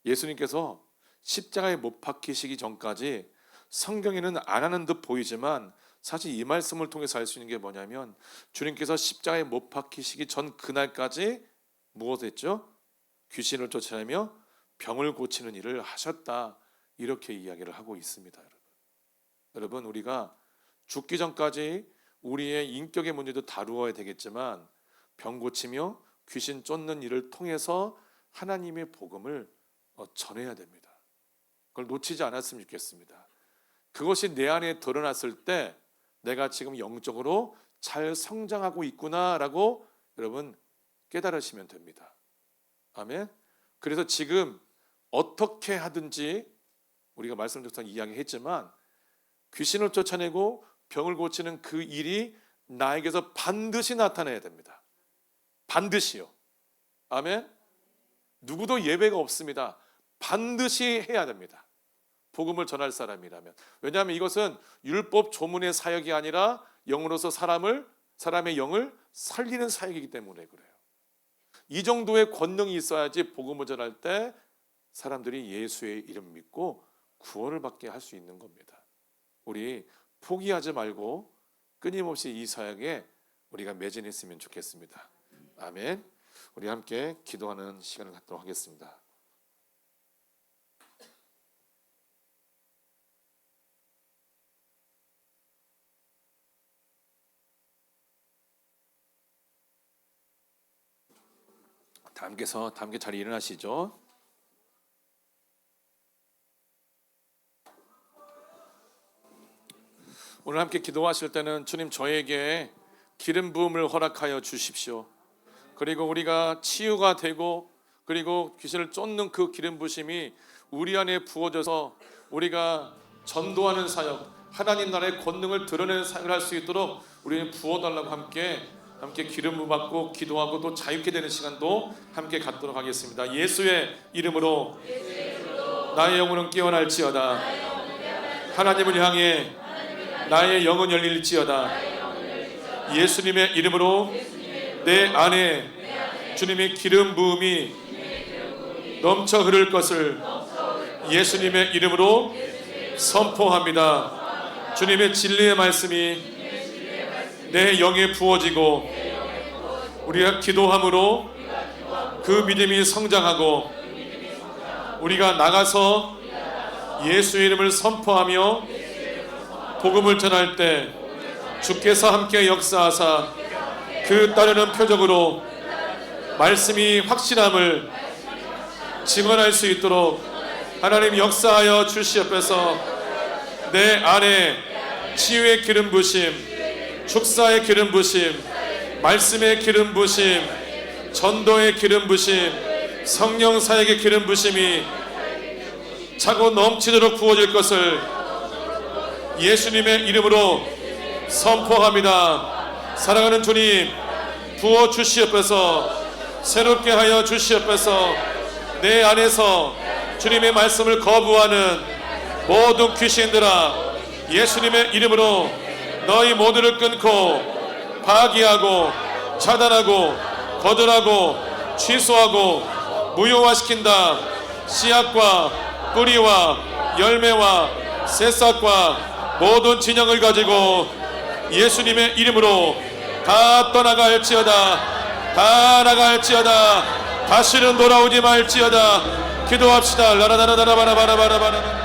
예수님께서 십자가에 못 박히시기 전까지 성경에는 안 하는 듯 보이지만 사실 이 말씀을 통해서 알 수 있는 게 뭐냐면 주님께서 십자가에 못 박히시기 전 그날까지 무엇을 했죠? 귀신을 쫓아내며 병을 고치는 일을 하셨다. 이렇게 이야기를 하고 있습니다. 여러분, 우리가 죽기 전까지 우리의 인격의 문제도 다루어야 되겠지만 병 고치며 귀신 쫓는 일을 통해서 하나님의 복음을 전해야 됩니다. 그걸 놓치지 않았으면 좋겠습니다. 그것이 내 안에 드러났을 때 내가 지금 영적으로 잘 성장하고 있구나라고 여러분 깨달으시면 됩니다. 아멘. 그래서 지금 어떻게 하든지 우리가 말씀 중에 이야기했지만 귀신을 쫓아내고 병을 고치는 그 일이 나에게서 반드시 나타나야 됩니다. 반드시요. 아멘. 누구도 예외가 없습니다. 반드시 해야 됩니다. 복음을 전할 사람이라면. 왜냐하면 이것은 율법 조문의 사역이 아니라 영으로서 사람의 영을 살리는 사역이기 때문에 그래요. 이 정도의 권능이 있어야지 복음을 전할 때 사람들이 예수의 이름 믿고 구원을 받게 할 수 있는 겁니다. 우리 포기하지 말고 끊임없이 이 사역에 우리가 매진했으면 좋겠습니다. 아멘. 우리 함께 기도하는 시간을 갖도록 하겠습니다. 다 함께 자리 일어나시죠. 오늘 함께 기도하실 때는 주님 저에게 기름 부음을 허락하여 주십시오. 그리고 우리가 치유가 되고 그리고 귀신을 쫓는 그 기름 부심이 우리 안에 부어져서 우리가 전도하는 사역, 하나님 나라의 권능을 드러내는 사역을 할 수 있도록 우리는 부어달라고 함께 기름 부음 받고 기도하고 또 자유케 되는 시간도 함께 갖도록 하겠습니다. 예수의 이름으로 나의 영혼은 깨어날지어다. 하나님을 향해 나의 영은 열릴지어다. 예수님의 이름으로 내 안에 주님의 기름 부음이 넘쳐 흐를 것을 예수님의 이름으로 선포합니다. 주님의 진리의 말씀이 내 영에 부어지고 우리가 기도함으로 그 믿음이 성장하고 우리가 나가서 예수의 이름을 선포하며 복음을 전할 때 주께서 함께 역사하사 그 따르는 표적으로 말씀이 확실함을 증언할 수 있도록 하나님 역사하여 주시옵소서. 내 안에 치유의 기름 부심, 축사의 기름 부심, 말씀의 기름 부심, 전도의 기름 부심, 성령 사역의 기름 부심이 차고 넘치도록 부어질 것을 예수님의 이름으로 선포합니다. 사랑하는 주님, 부어 주시옵소서. 새롭게 하여 주시옵소서. 내 안에서 주님의 말씀을 거부하는 모든 귀신들아, 예수님의 이름으로 너희 모두를 끊고 파기하고 차단하고 거절하고 취소하고 무효화시킨다. 씨앗과 뿌리와 열매와 새싹과 모든 진영을 가지고 예수님의 이름으로 다 떠나갈지어다. 다 나갈지어다. 다시는 돌아오지 말지어다. 기도합시다. 라라라라라라라라라라.